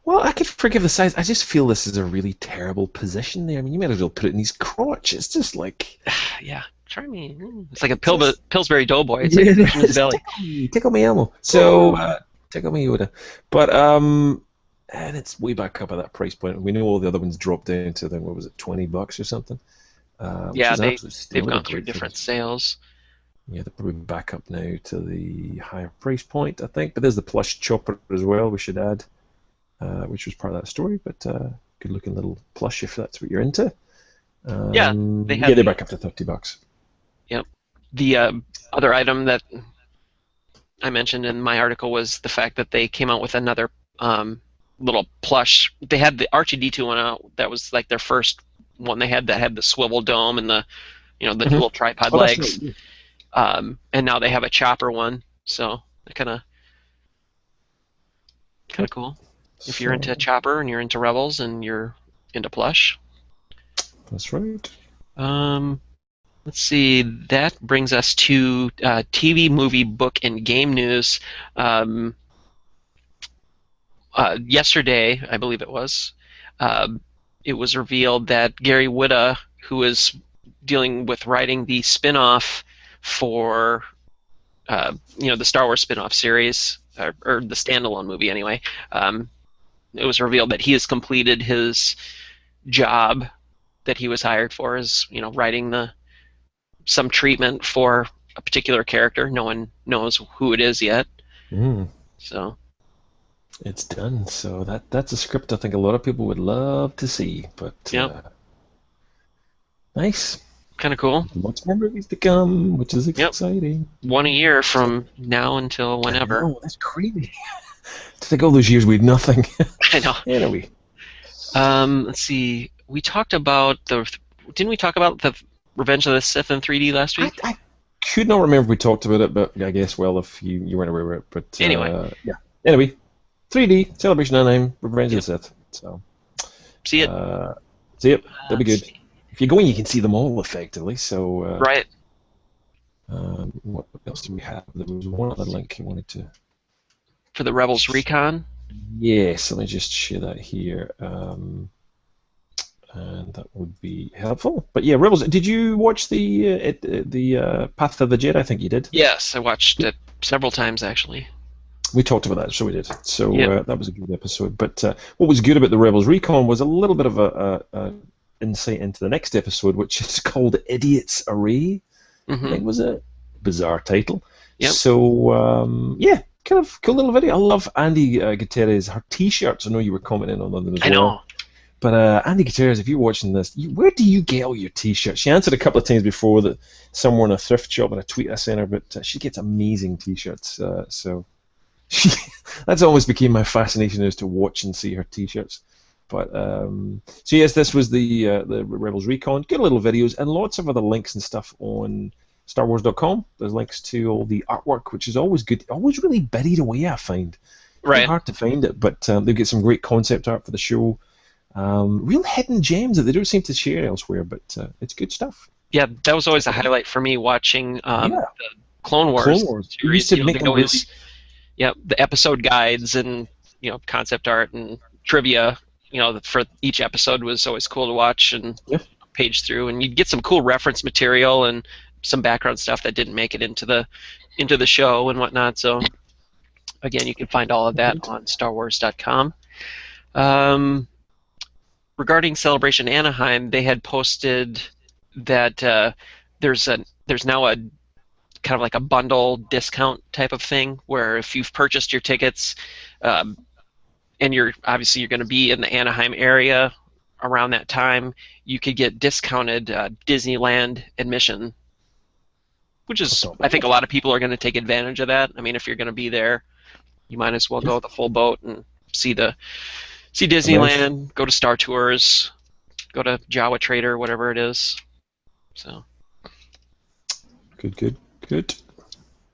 [SPEAKER 2] Well, I could forgive the size. I just feel this is a really terrible position there. I mean, you might as well put it in his crotch. It's just like...
[SPEAKER 1] Yeah, try me. It's like a Pillsbury Doughboy. It's
[SPEAKER 2] Yeah,
[SPEAKER 1] like pushing his belly.
[SPEAKER 2] Tickle me Elmo. So, tickle me Yoda. But, and it's way back up at that price point. We know all the other ones dropped down to, then, what was it, $20 or something?
[SPEAKER 1] Yeah, they've gone through different sales.
[SPEAKER 2] Yeah, they're probably back up now to the higher price point, I think. But there's the plush chopper as well, we should add, which was part of that story. But good looking little plush if that's what you're into.
[SPEAKER 1] Yeah,
[SPEAKER 2] they're back up to $30.
[SPEAKER 1] Yep. The other item that I mentioned in my article was the fact that they came out with another little plush. They had the R2-D2 one out. That was like their first one they had that had the swivel dome and the dual tripod legs.
[SPEAKER 2] Right.
[SPEAKER 1] And now they have a chopper one, so kind of cool. If you're into chopper and you're into Rebels and you're into plush.
[SPEAKER 2] That's right.
[SPEAKER 1] Let's see. That brings us to TV, movie, book, and game news. Yesterday, I believe it was revealed that Gary Whitta, who is dealing with writing the spin-off for the Star Wars spin-off series, or the standalone movie anyway, it was revealed that he has completed his job that he was hired for, as writing some treatment for a particular character. No one knows who it is yet. So
[SPEAKER 2] it's done. So that's a script I think a lot of people would love to see. But nice.
[SPEAKER 1] Kind of cool.
[SPEAKER 2] Lots more movies to come, which is exciting.
[SPEAKER 1] One a year from now until whenever.
[SPEAKER 2] Oh, that's crazy. To think all those years we had nothing.
[SPEAKER 1] I know.
[SPEAKER 2] Anyway.
[SPEAKER 1] Let's see. We talked about didn't we talk about the Revenge of the Sith in 3D last week?
[SPEAKER 2] I could not remember if we talked about it, but I guess, well, if you weren't aware of it. But
[SPEAKER 1] anyway.
[SPEAKER 2] Yeah. Anyway, 3D, Celebration of Anaheim, Revenge of the Sith. So,
[SPEAKER 1] see it.
[SPEAKER 2] That'll be good. If you go in, you can see them all effectively. So
[SPEAKER 1] right.
[SPEAKER 2] What else do we have? There was one other link you wanted to.
[SPEAKER 1] For the Rebels Recon.
[SPEAKER 2] Yes, let me just share that here, and that would be helpful. But yeah, Rebels. Did you watch the Path of the Jedi? I think you did.
[SPEAKER 1] Yes, I watched it several times actually.
[SPEAKER 2] We talked about that, so we did. So that was a good episode. But what was good about the Rebels Recon was a little bit of a insight into the next episode, which is called Idiot's Array. I think it was a bizarre title.
[SPEAKER 1] Yep.
[SPEAKER 2] So kind of cool little video. I love Andy Gutierrez. Her T-shirts. I know you were commenting on them as well.
[SPEAKER 1] I know.
[SPEAKER 2] But Andy Gutierrez, if you're watching this, where do you get all your T-shirts? She answered a couple of times before that somewhere in a thrift shop in a tweet I sent her, but she gets amazing T-shirts. So that's always became my fascination, is to watch and see her T-shirts. But so yes, this was the Rebels Recon. Good little videos and lots of other links and stuff on StarWars.com. There's links to all the artwork, which is always good. Always really buried away, I find.
[SPEAKER 1] Right.
[SPEAKER 2] It's hard to find it, but they get some great concept art for the show. Real hidden gems that they don't seem to share elsewhere, but it's good stuff.
[SPEAKER 1] Yeah, that was always a highlight for me watching the Clone Wars.
[SPEAKER 2] Clone Wars.
[SPEAKER 1] Series.
[SPEAKER 2] We used to make those.
[SPEAKER 1] The episode guides and concept art and trivia. For each episode was always cool to watch and page through, and you'd get some cool reference material and some background stuff that didn't make it into the show and whatnot. So again, you can find all of that on StarWars.com. Regarding Celebration Anaheim, they had posted that there's now a kind of like a bundle discount type of thing, where if you've purchased your tickets and you're going to be in the Anaheim area around that time, you could get discounted Disneyland admission, which is, I think a lot of people are going to take advantage of that. I mean, if you're going to be there, you might as well go the full boat and see Disneyland, go to Star Tours, go to Jawa Trader, whatever it is. So
[SPEAKER 2] good.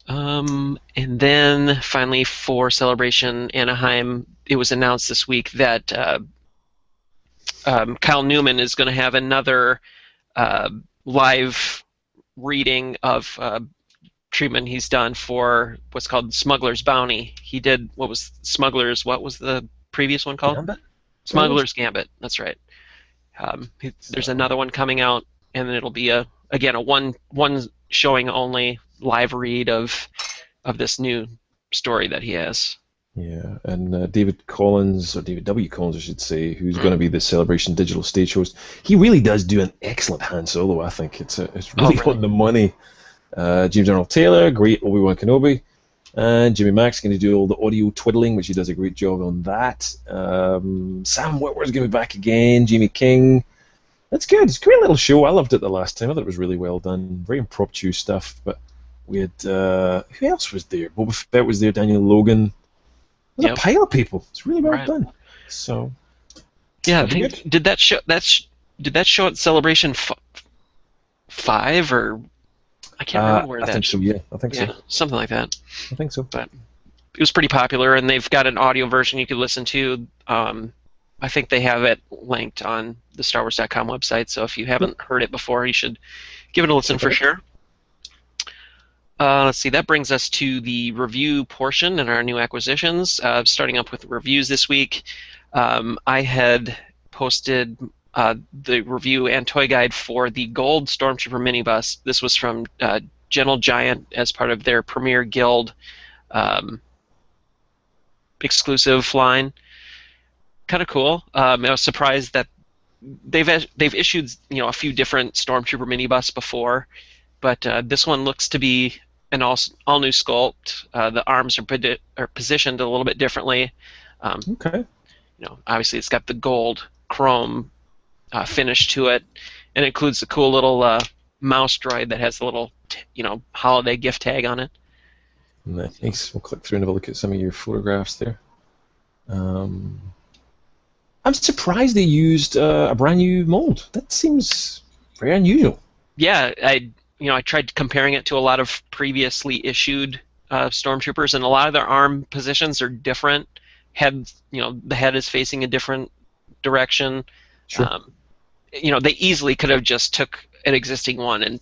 [SPEAKER 1] And then finally for Celebration Anaheim, it was announced this week that Kyle Newman is going to have another uh, live reading of treatment he's done for what's called Smuggler's Bounty. He did what was Smuggler's. What was the previous one called?
[SPEAKER 2] Gambit?
[SPEAKER 1] Smuggler's Gambit. That's right. There's
[SPEAKER 2] So,
[SPEAKER 1] another one coming out, and then it'll be a one showing only live read of this new story that he has.
[SPEAKER 2] yeah, and David Collins, or David W. Collins, I should say, who's going to be the Celebration Digital stage host, he really does do an excellent Han Solo, I think. It's really
[SPEAKER 1] really?
[SPEAKER 2] on the money. James Arnold Taylor, great Obi-Wan Kenobi, and Jimmy Mack's going to do all the audio twiddling, which he does a great job on that. Sam Witwer's going to be back again, Jamie King. That's good. It's a great little show. I loved it the last time. I thought it was really well done. Very impromptu stuff, but we had, who else was there? Boba Fett was there, Daniel Logan. There's a pile of people. It's really well done. So
[SPEAKER 1] yeah, I think did that show at Celebration 5 or I can't remember where
[SPEAKER 2] I think so. Yeah, I think so.
[SPEAKER 1] Something like that.
[SPEAKER 2] I think so.
[SPEAKER 1] But it was pretty popular, and they've got an audio version you could listen to. I think they have it linked on the StarWars.com website, so if you haven't heard it before, you should give it a listen for sure. Let's see, that brings us to the review portion and our new acquisitions. Starting up with reviews this week, I had posted the review and toy guide for the Gold Stormtrooper minibus. This was from Gentle Giant as part of their Premier Guild exclusive line. Kind of cool. I was surprised that they've issued a few different Stormtrooper minibus before, but this one looks to be an all new sculpt. The arms are positioned a little bit differently.
[SPEAKER 2] Okay.
[SPEAKER 1] Obviously it's got the gold chrome finish to it, and it includes the cool little mouse droid that has the little holiday gift tag on it.
[SPEAKER 2] Nice. We'll click through and have a look at some of your photographs there. I'm surprised they used a brand new mold. That seems very unusual.
[SPEAKER 1] Yeah, I tried comparing it to a lot of previously issued Stormtroopers, and a lot of their arm positions are different. The head is facing a different direction.
[SPEAKER 2] Sure.
[SPEAKER 1] They easily could have just took an existing one and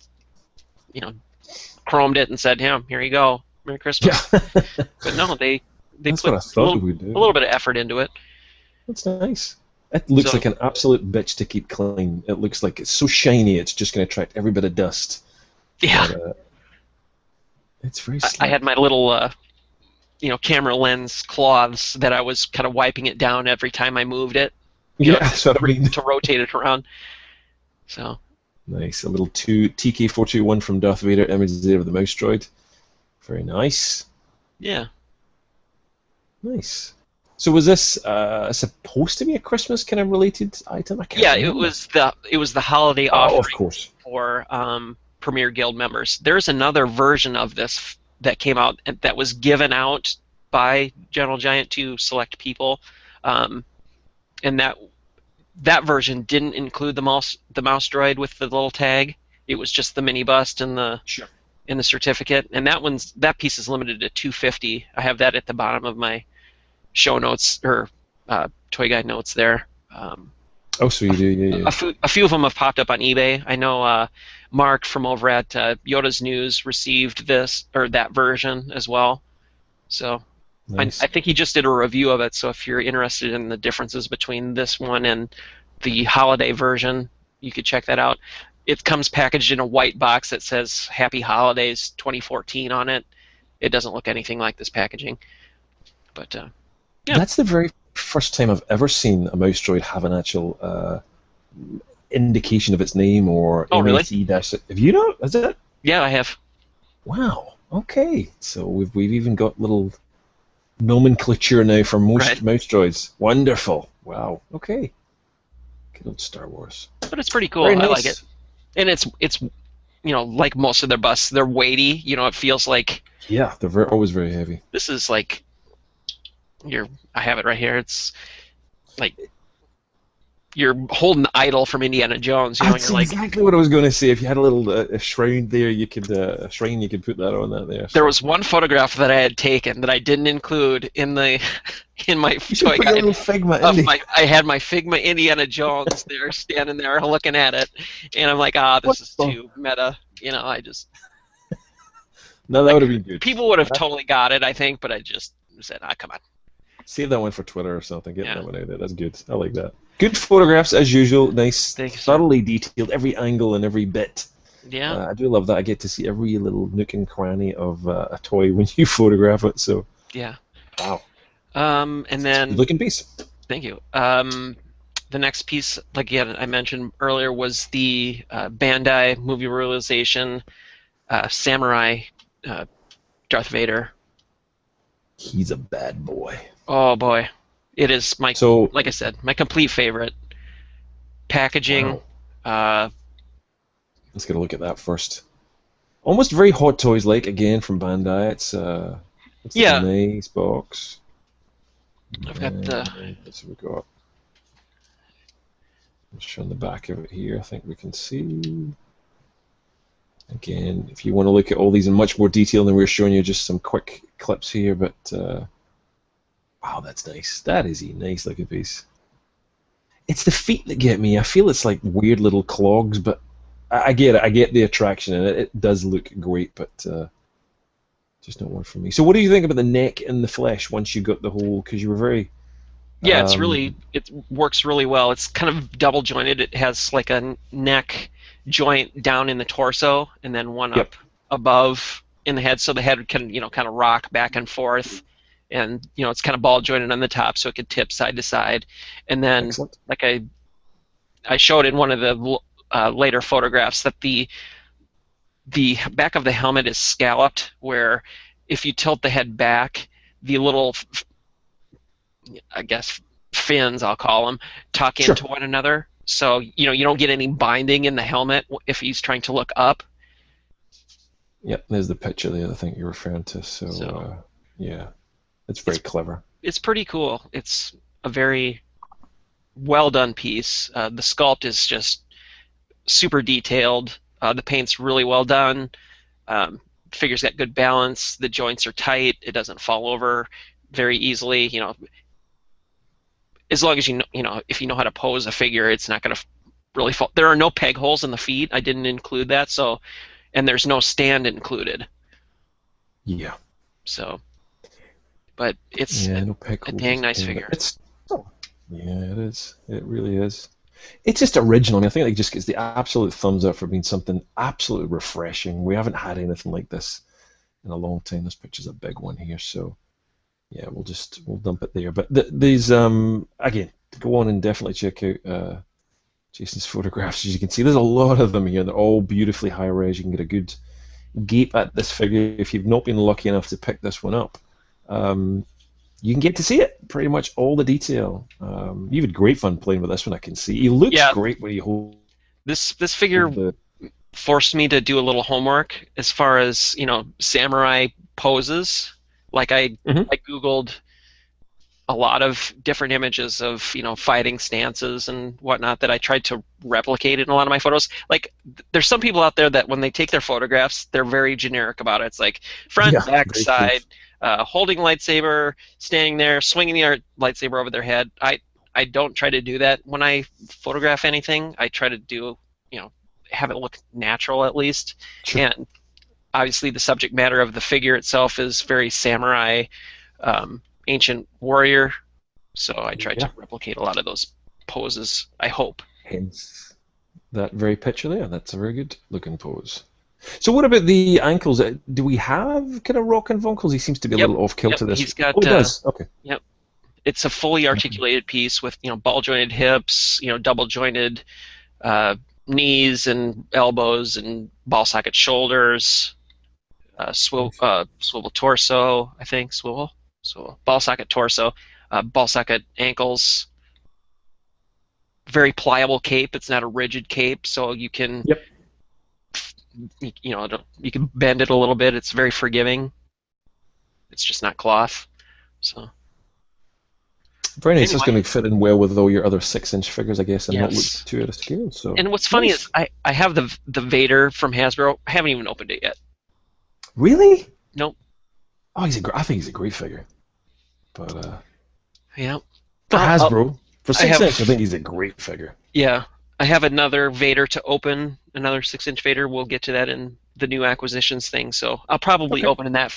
[SPEAKER 1] chromed it and said, "Yeah, here you go, Merry Christmas." Yeah. But no, they put a little bit of effort into it.
[SPEAKER 2] That's nice. It looks like an absolute bitch to keep clean. It looks like it's so shiny, it's just going to attract every bit of dust.
[SPEAKER 1] Yeah.
[SPEAKER 2] But, it's very slick.
[SPEAKER 1] I had my little, camera lens cloths that I was kind of wiping it down every time I moved it.
[SPEAKER 2] That's what I mean.
[SPEAKER 1] To rotate it around. So.
[SPEAKER 2] Nice. A little TK421 from Darth Vader image there of the mouse droid. Very nice.
[SPEAKER 1] Yeah.
[SPEAKER 2] Nice. So was this supposed to be a Christmas kind of related item? I can't remember.
[SPEAKER 1] It was the holiday offering
[SPEAKER 2] of course.
[SPEAKER 1] for Premier Guild members. There's another version of this that came out that was given out by Gentle Giant to select people, and that version didn't include the mouse droid with the little tag. It was just the mini bust and the certificate, and that piece is limited to 250. I have that at the bottom of my show notes or toy guide notes there.
[SPEAKER 2] So you do, yeah.
[SPEAKER 1] A few of them have popped up on eBay. I know Mark from over at Yoda's News received that version as well. So nice. I think he just did a review of it. So if you're interested in the differences between this one and the holiday version, you could check that out. It comes packaged in a white box that says Happy Holidays 2014 on it. It doesn't look anything like this packaging, but. Yeah.
[SPEAKER 2] That's the very first time I've ever seen a mouse droid have an actual indication of its name or
[SPEAKER 1] really?
[SPEAKER 2] Have you know? Is it?
[SPEAKER 1] Yeah, I have.
[SPEAKER 2] Wow. Okay. So we've even got little nomenclature now for most mouse droids. Wonderful. Wow. Okay. Good old Star Wars.
[SPEAKER 1] But it's pretty cool. Nice. I like it. And it's like most of their busts, they're weighty. It feels like.
[SPEAKER 2] Yeah, they're always very heavy.
[SPEAKER 1] This is like. I have it right here. It's like you're holding the idol from Indiana Jones. You know,
[SPEAKER 2] That's
[SPEAKER 1] you're like,
[SPEAKER 2] exactly what I was going to say. If you had a little a shrine there, you could a shrine you could put that on that there.
[SPEAKER 1] there
[SPEAKER 2] So
[SPEAKER 1] was one photograph that I had taken that I didn't include in the in my
[SPEAKER 2] you should
[SPEAKER 1] toy
[SPEAKER 2] put your
[SPEAKER 1] guide
[SPEAKER 2] little Figma
[SPEAKER 1] of
[SPEAKER 2] indie.
[SPEAKER 1] my. I had my Figma Indiana Jones there, standing there looking at it, and I'm like,
[SPEAKER 2] What
[SPEAKER 1] this is
[SPEAKER 2] the?
[SPEAKER 1] too meta. You know, I just
[SPEAKER 2] No, that
[SPEAKER 1] like
[SPEAKER 2] would have been good.
[SPEAKER 1] people would have totally got it, I think, but I just said, come on,
[SPEAKER 2] Save that one for Twitter or something. Get
[SPEAKER 1] yeah,
[SPEAKER 2] that one out there. That's good. I like that. Good photographs as usual. Nice,
[SPEAKER 1] thank you, sir.
[SPEAKER 2] thoroughly detailed, every angle and every bit.
[SPEAKER 1] Yeah,
[SPEAKER 2] I do love that. I get to see every little nook and cranny of a toy when you photograph it. So
[SPEAKER 1] yeah.
[SPEAKER 2] wow,
[SPEAKER 1] And
[SPEAKER 2] it's a good
[SPEAKER 1] then
[SPEAKER 2] looking piece.
[SPEAKER 1] thank you. The next piece, like again, I mentioned earlier, was the Bandai movie realization Samurai uh, Darth Vader.
[SPEAKER 2] He's a bad boy.
[SPEAKER 1] Oh boy, it is my,
[SPEAKER 2] So
[SPEAKER 1] like I said, my complete favorite. Packaging,
[SPEAKER 2] wow,
[SPEAKER 1] uh,
[SPEAKER 2] let's get a look at that first. Almost very Hot Toys like again from Bandai. It's like a
[SPEAKER 1] yeah,
[SPEAKER 2] nice box.
[SPEAKER 1] I've got the,
[SPEAKER 2] And let's see what we got. Let's show on the back of it here. I think we can see. Again, if you want to look at all these in much more detail than we're showing you, just some quick clips here. But wow, that's nice. That is a nice looking piece. It's the feet that get me. I feel it's like weird little clogs, but I get it. I get the attraction in it. It does look great, but just not one for me. So, what do you think about the neck and the flesh once you got the whole? Because you were very.
[SPEAKER 1] yeah,
[SPEAKER 2] Um,
[SPEAKER 1] it works really well. It's kind of double jointed. It has like a neck joint down in the torso, and then one
[SPEAKER 2] yep.
[SPEAKER 1] up above in the head, so the head can, kind of rock back and forth, and it's kind of ball jointed on the top, so it could tip side to side, and then
[SPEAKER 2] Excellent.
[SPEAKER 1] like I showed in one of the later photographs that the back of the helmet is scalloped, where if you tilt the head back, the little, I guess, fins, I'll call them, tuck
[SPEAKER 2] Sure.
[SPEAKER 1] into one another. So, you don't get any binding in the helmet if he's trying to look up.
[SPEAKER 2] Yep. There's the picture there. I think you're referring to. So,
[SPEAKER 1] So
[SPEAKER 2] yeah, it's very
[SPEAKER 1] it's
[SPEAKER 2] clever.
[SPEAKER 1] it's pretty cool. It's a very well done piece. The sculpt is just super detailed. The paint's really well done. Um, Figure's got good balance. The joints are tight. It doesn't fall over very easily. As long as if you know how to pose a figure, it's not going to really fall. There are no peg holes in the feet. I didn't include that. So, and there's no stand included.
[SPEAKER 2] Yeah.
[SPEAKER 1] So, but it's
[SPEAKER 2] Yeah. No pick
[SPEAKER 1] a
[SPEAKER 2] holes
[SPEAKER 1] dang nice
[SPEAKER 2] in it.
[SPEAKER 1] figure.
[SPEAKER 2] It's. Oh, yeah, it is. It really is. It's just original. I mean, I think it just gets the absolute thumbs up for being something absolutely refreshing. We haven't had anything like this in a long time. This picture's a big one here, so yeah, we'll dump it there. But these again, go on and definitely check out Jason's photographs. As you can see, there's a lot of them here. They're all beautifully high res. You can get a good gape at this figure if you've not been lucky enough to pick this one up. You can get to see it, pretty much all the detail. You've had great fun playing with this one, I can see. He looks
[SPEAKER 1] Yeah,
[SPEAKER 2] great when you hold
[SPEAKER 1] this figure
[SPEAKER 2] the.
[SPEAKER 1] forced me to do a little homework as far as samurai poses. Like
[SPEAKER 2] Mhm.
[SPEAKER 1] I googled a lot of different images of fighting stances and whatnot that I tried to replicate in a lot of my photos. Like there's some people out there that when they take their photographs, they're very generic about it. It's like front,
[SPEAKER 2] Yeah,
[SPEAKER 1] back,
[SPEAKER 2] very true.
[SPEAKER 1] side, holding lightsaber, standing there, swinging the lightsaber over their head. I don't try to do that when I photograph anything. I try to do have it look natural at least.
[SPEAKER 2] Sure.
[SPEAKER 1] And obviously the subject matter of the figure itself is very samurai, ancient warrior. So I tried
[SPEAKER 2] Yeah.
[SPEAKER 1] to replicate a lot of those poses, I hope.
[SPEAKER 2] Hence that very picture there. That's a very good looking pose. So what about the ankles? Do we have kind of rock and vocals? He seems to be a
[SPEAKER 1] Yep,
[SPEAKER 2] little off
[SPEAKER 1] yep.
[SPEAKER 2] kilter this.
[SPEAKER 1] He's got
[SPEAKER 2] Oh, he does. Okay.
[SPEAKER 1] yep. It's a fully articulated piece with ball jointed hips, double jointed uh, knees and elbows and ball socket shoulders, swivel torso, I think swivel ball socket torso, ball socket ankles. Very pliable cape. It's not a rigid cape, so you can
[SPEAKER 2] Yep.
[SPEAKER 1] you can bend it a little bit. It's very forgiving. It's just not cloth. So
[SPEAKER 2] Very nice. That's
[SPEAKER 1] Anyway,
[SPEAKER 2] going to fit in well with all your other 6-inch figures, I guess, and not look
[SPEAKER 1] yes.
[SPEAKER 2] too out of scale. So
[SPEAKER 1] And what's funny is
[SPEAKER 2] nice.
[SPEAKER 1] I have the Vader from Hasbro. I haven't even opened it yet.
[SPEAKER 2] Really?
[SPEAKER 1] Nope.
[SPEAKER 2] Oh, I think he's a great figure. But
[SPEAKER 1] Yeah.
[SPEAKER 2] for
[SPEAKER 1] I'll
[SPEAKER 2] Hasbro, for
[SPEAKER 1] I
[SPEAKER 2] 6-inch, I
[SPEAKER 1] have
[SPEAKER 2] think he's a great figure.
[SPEAKER 1] yeah. I have another Vader to open, another 6-inch Vader. We'll get to that in the new acquisitions thing. So I'll probably
[SPEAKER 2] Okay,
[SPEAKER 1] open that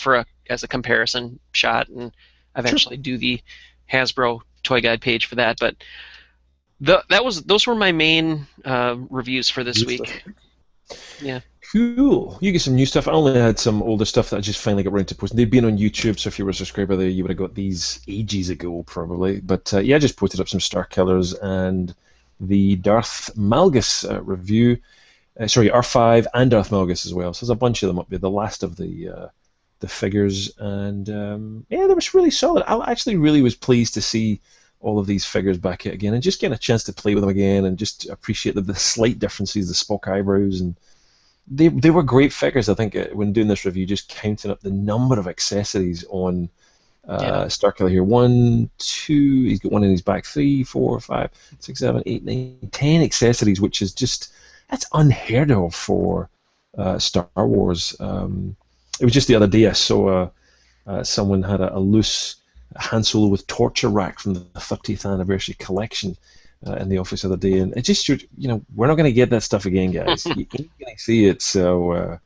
[SPEAKER 1] as a comparison shot, and
[SPEAKER 2] sure.
[SPEAKER 1] eventually do the Hasbro toy guide page for that. But those were my main reviews for this
[SPEAKER 2] Good stuff.
[SPEAKER 1] week. Yeah.
[SPEAKER 2] Cool. You get some new stuff. I only had some older stuff that I just finally got around to posting. They've been on YouTube, so if you were a subscriber there, you would have got these ages ago, probably. But yeah, I just posted up some Star Killers and the Darth Malgus review. Sorry, R5 and Darth Malgus as well. So there's a bunch of them up there. The last of the figures, and yeah, they were really solid. I actually really was pleased to see all of these figures back out again, and just getting a chance to play with them again, and just appreciate the slight differences, the Spock eyebrows, and they were great figures. I think when doing this review, just counting up the number of accessories on
[SPEAKER 1] Yeah.
[SPEAKER 2] Starkiller here. 1, 2, he's got one in his back. 3, 4, 5, 6, 7, 8, 9, 10 accessories, which is just that's unheard of for Star Wars. It was just the other day I saw someone had a loose Han Solo with torture rack from the 30th anniversary collection in the office the other day, and it just we're not going to get that stuff again, guys. You ain't going to see it. So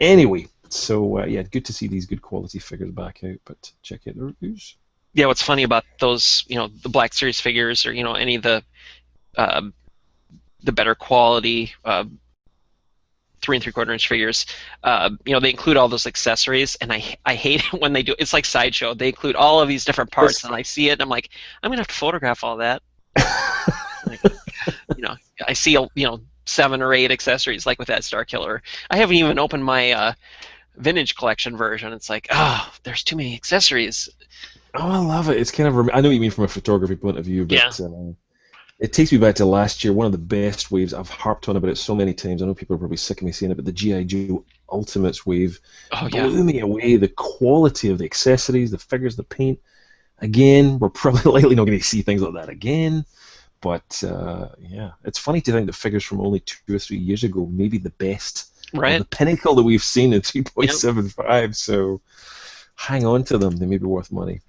[SPEAKER 2] anyway. So yeah, good to see these good quality figures back out. But check out the reviews.
[SPEAKER 1] Yeah. What's funny about those, the Black Series figures, or any of uh, the better quality 3 3/4 inch figures, they include all those accessories, and I hate it when they do. It's like Sideshow. They include all of these different parts, and I see it, and I'm like, I'm gonna have to photograph all that. Like, I see 7 or 8 accessories like with that Star Killer. I haven't even opened my vintage collection version. It's like, there's too many accessories.
[SPEAKER 2] Oh, I love it. It's kind of I know what you mean from a photography point of view, but
[SPEAKER 1] Yeah.
[SPEAKER 2] it takes me back to last year. One of the best waves. I've harped on about it so many times. I know people are probably sick of me saying it, but the G.I. Joe Ultimates wave
[SPEAKER 1] Oh yeah.
[SPEAKER 2] blew me away. The quality of the accessories, the figures, the paint. Again, we're probably likely not going to see things like that again. But yeah, it's funny to think that figures from only 2 or 3 years ago may be the best, or
[SPEAKER 1] Right.
[SPEAKER 2] the pinnacle that we've seen in
[SPEAKER 1] Yep.
[SPEAKER 2] 3.75. So hang on to them; they may be worth money.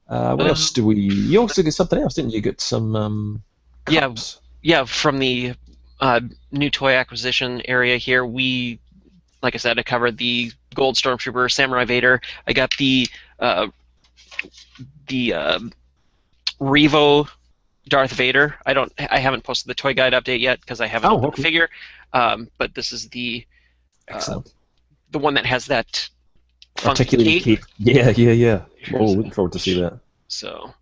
[SPEAKER 2] What else do we? You also get something else, didn't you? Get some
[SPEAKER 1] Yeah.
[SPEAKER 2] cups.
[SPEAKER 1] Yeah. From the new toy acquisition area here, like I said, I covered the Gold Stormtrooper, Samurai Vader. I got the Revo Darth Vader. I haven't posted the toy guide update yet because I haven't
[SPEAKER 2] Oh,
[SPEAKER 1] opened the
[SPEAKER 2] okay.
[SPEAKER 1] figure. But this is uh,
[SPEAKER 2] Excellent.
[SPEAKER 1] the one that has that funky
[SPEAKER 2] Articulated
[SPEAKER 1] cape.
[SPEAKER 2] cape. Yeah, yeah, yeah. Oh,
[SPEAKER 1] Here's
[SPEAKER 2] looking forward to see that.
[SPEAKER 1] So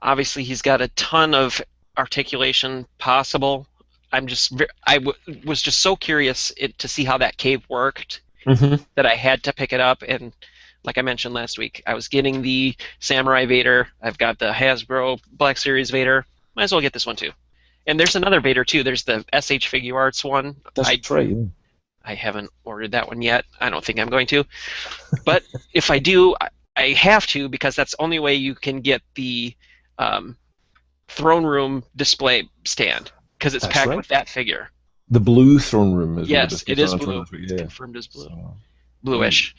[SPEAKER 1] obviously he's got a ton of articulation possible. Was just so curious to see how that cape worked
[SPEAKER 2] Mm-hmm.
[SPEAKER 1] that I had to pick it up. And like I mentioned last week, I was getting the Samurai Vader. I've got the Hasbro Black Series Vader. Might as well get this one too. And there's another Vader too. There's the SH Figure Arts one.
[SPEAKER 2] That's right. Yeah.
[SPEAKER 1] I haven't ordered that one yet. I don't think I'm going to. But if I do, I have to, because that's the only way you can get the throne room display stand, because it's
[SPEAKER 2] That's
[SPEAKER 1] packed
[SPEAKER 2] right.
[SPEAKER 1] with that figure.
[SPEAKER 2] The blue throne room is
[SPEAKER 1] Yes, it is
[SPEAKER 2] on
[SPEAKER 1] blue.
[SPEAKER 2] last week,
[SPEAKER 1] It's
[SPEAKER 2] yeah.
[SPEAKER 1] confirmed as blue.
[SPEAKER 2] So,
[SPEAKER 1] Bluish.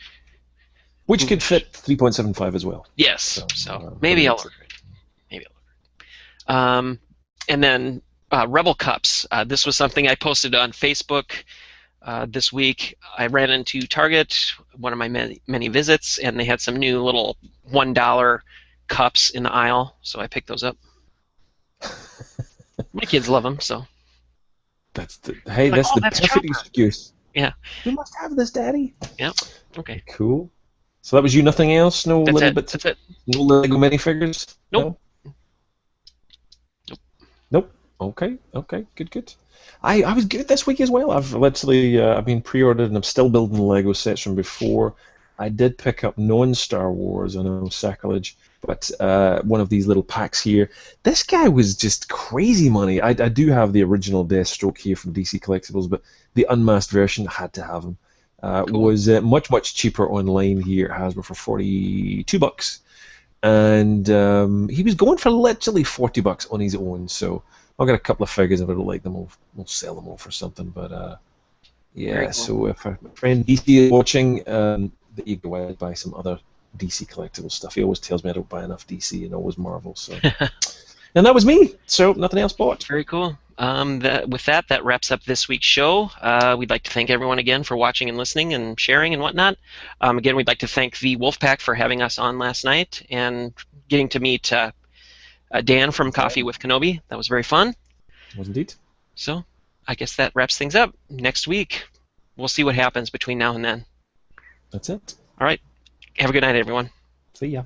[SPEAKER 2] which could
[SPEAKER 1] Bluish.
[SPEAKER 2] fit 3.75 as well.
[SPEAKER 1] Yes. So
[SPEAKER 2] very
[SPEAKER 1] maybe I'll
[SPEAKER 2] nice.
[SPEAKER 1] order it. Maybe I'll order it. And then Rebel Cups. This was something I posted on Facebook this week. I ran into Target, one of my many visits, and they had some new little $1 cups in the aisle, so I picked those up. My kids love them, so.
[SPEAKER 2] That's the
[SPEAKER 1] That's
[SPEAKER 2] perfect
[SPEAKER 1] Chopper.
[SPEAKER 2] excuse.
[SPEAKER 1] Yeah.
[SPEAKER 2] We must have this, Daddy.
[SPEAKER 1] Yeah. Okay.
[SPEAKER 2] Cool. So that was you. Nothing else. No
[SPEAKER 1] That's
[SPEAKER 2] little
[SPEAKER 1] it.
[SPEAKER 2] bits.
[SPEAKER 1] That's it.
[SPEAKER 2] No Lego minifigures.
[SPEAKER 1] Nope.
[SPEAKER 2] No?
[SPEAKER 1] Nope.
[SPEAKER 2] Nope. Okay. Okay. Good. Good. I was good this week as well. I've literally I've been pre-ordered and I'm still building Lego sets from before. I did pick up non-Star Wars. I know sacrilege, but one of these little packs here. This guy was just crazy money. I do have the original Deathstroke here from DC Collectibles, but the unmasked version had to have him.
[SPEAKER 1] Cool.
[SPEAKER 2] Was much cheaper online here at Hasbro for $42, and he was going for literally $40 on his own. So I've got a couple of figures. If I don't like them, we'll sell them all for something. But
[SPEAKER 1] Very
[SPEAKER 2] yeah,
[SPEAKER 1] cool.
[SPEAKER 2] so if my friend DC is watching, there you go. I'd buy some other DC collectible stuff. He always tells me I don't buy enough DC and always Marvel. So, and that was me. So nothing else bought.
[SPEAKER 1] Very cool. With that wraps up this week's show. We'd like to thank everyone again for watching and listening and sharing and whatnot. Again, we'd like to thank the Wolfpack for having us on last night and getting to meet Dan from Coffee with Kenobi. That was very fun.
[SPEAKER 2] Was indeed.
[SPEAKER 1] So I guess that wraps things up. Next week, we'll see what happens between now and then.
[SPEAKER 2] That's it.
[SPEAKER 1] All right. Have a good night, everyone.
[SPEAKER 2] See ya.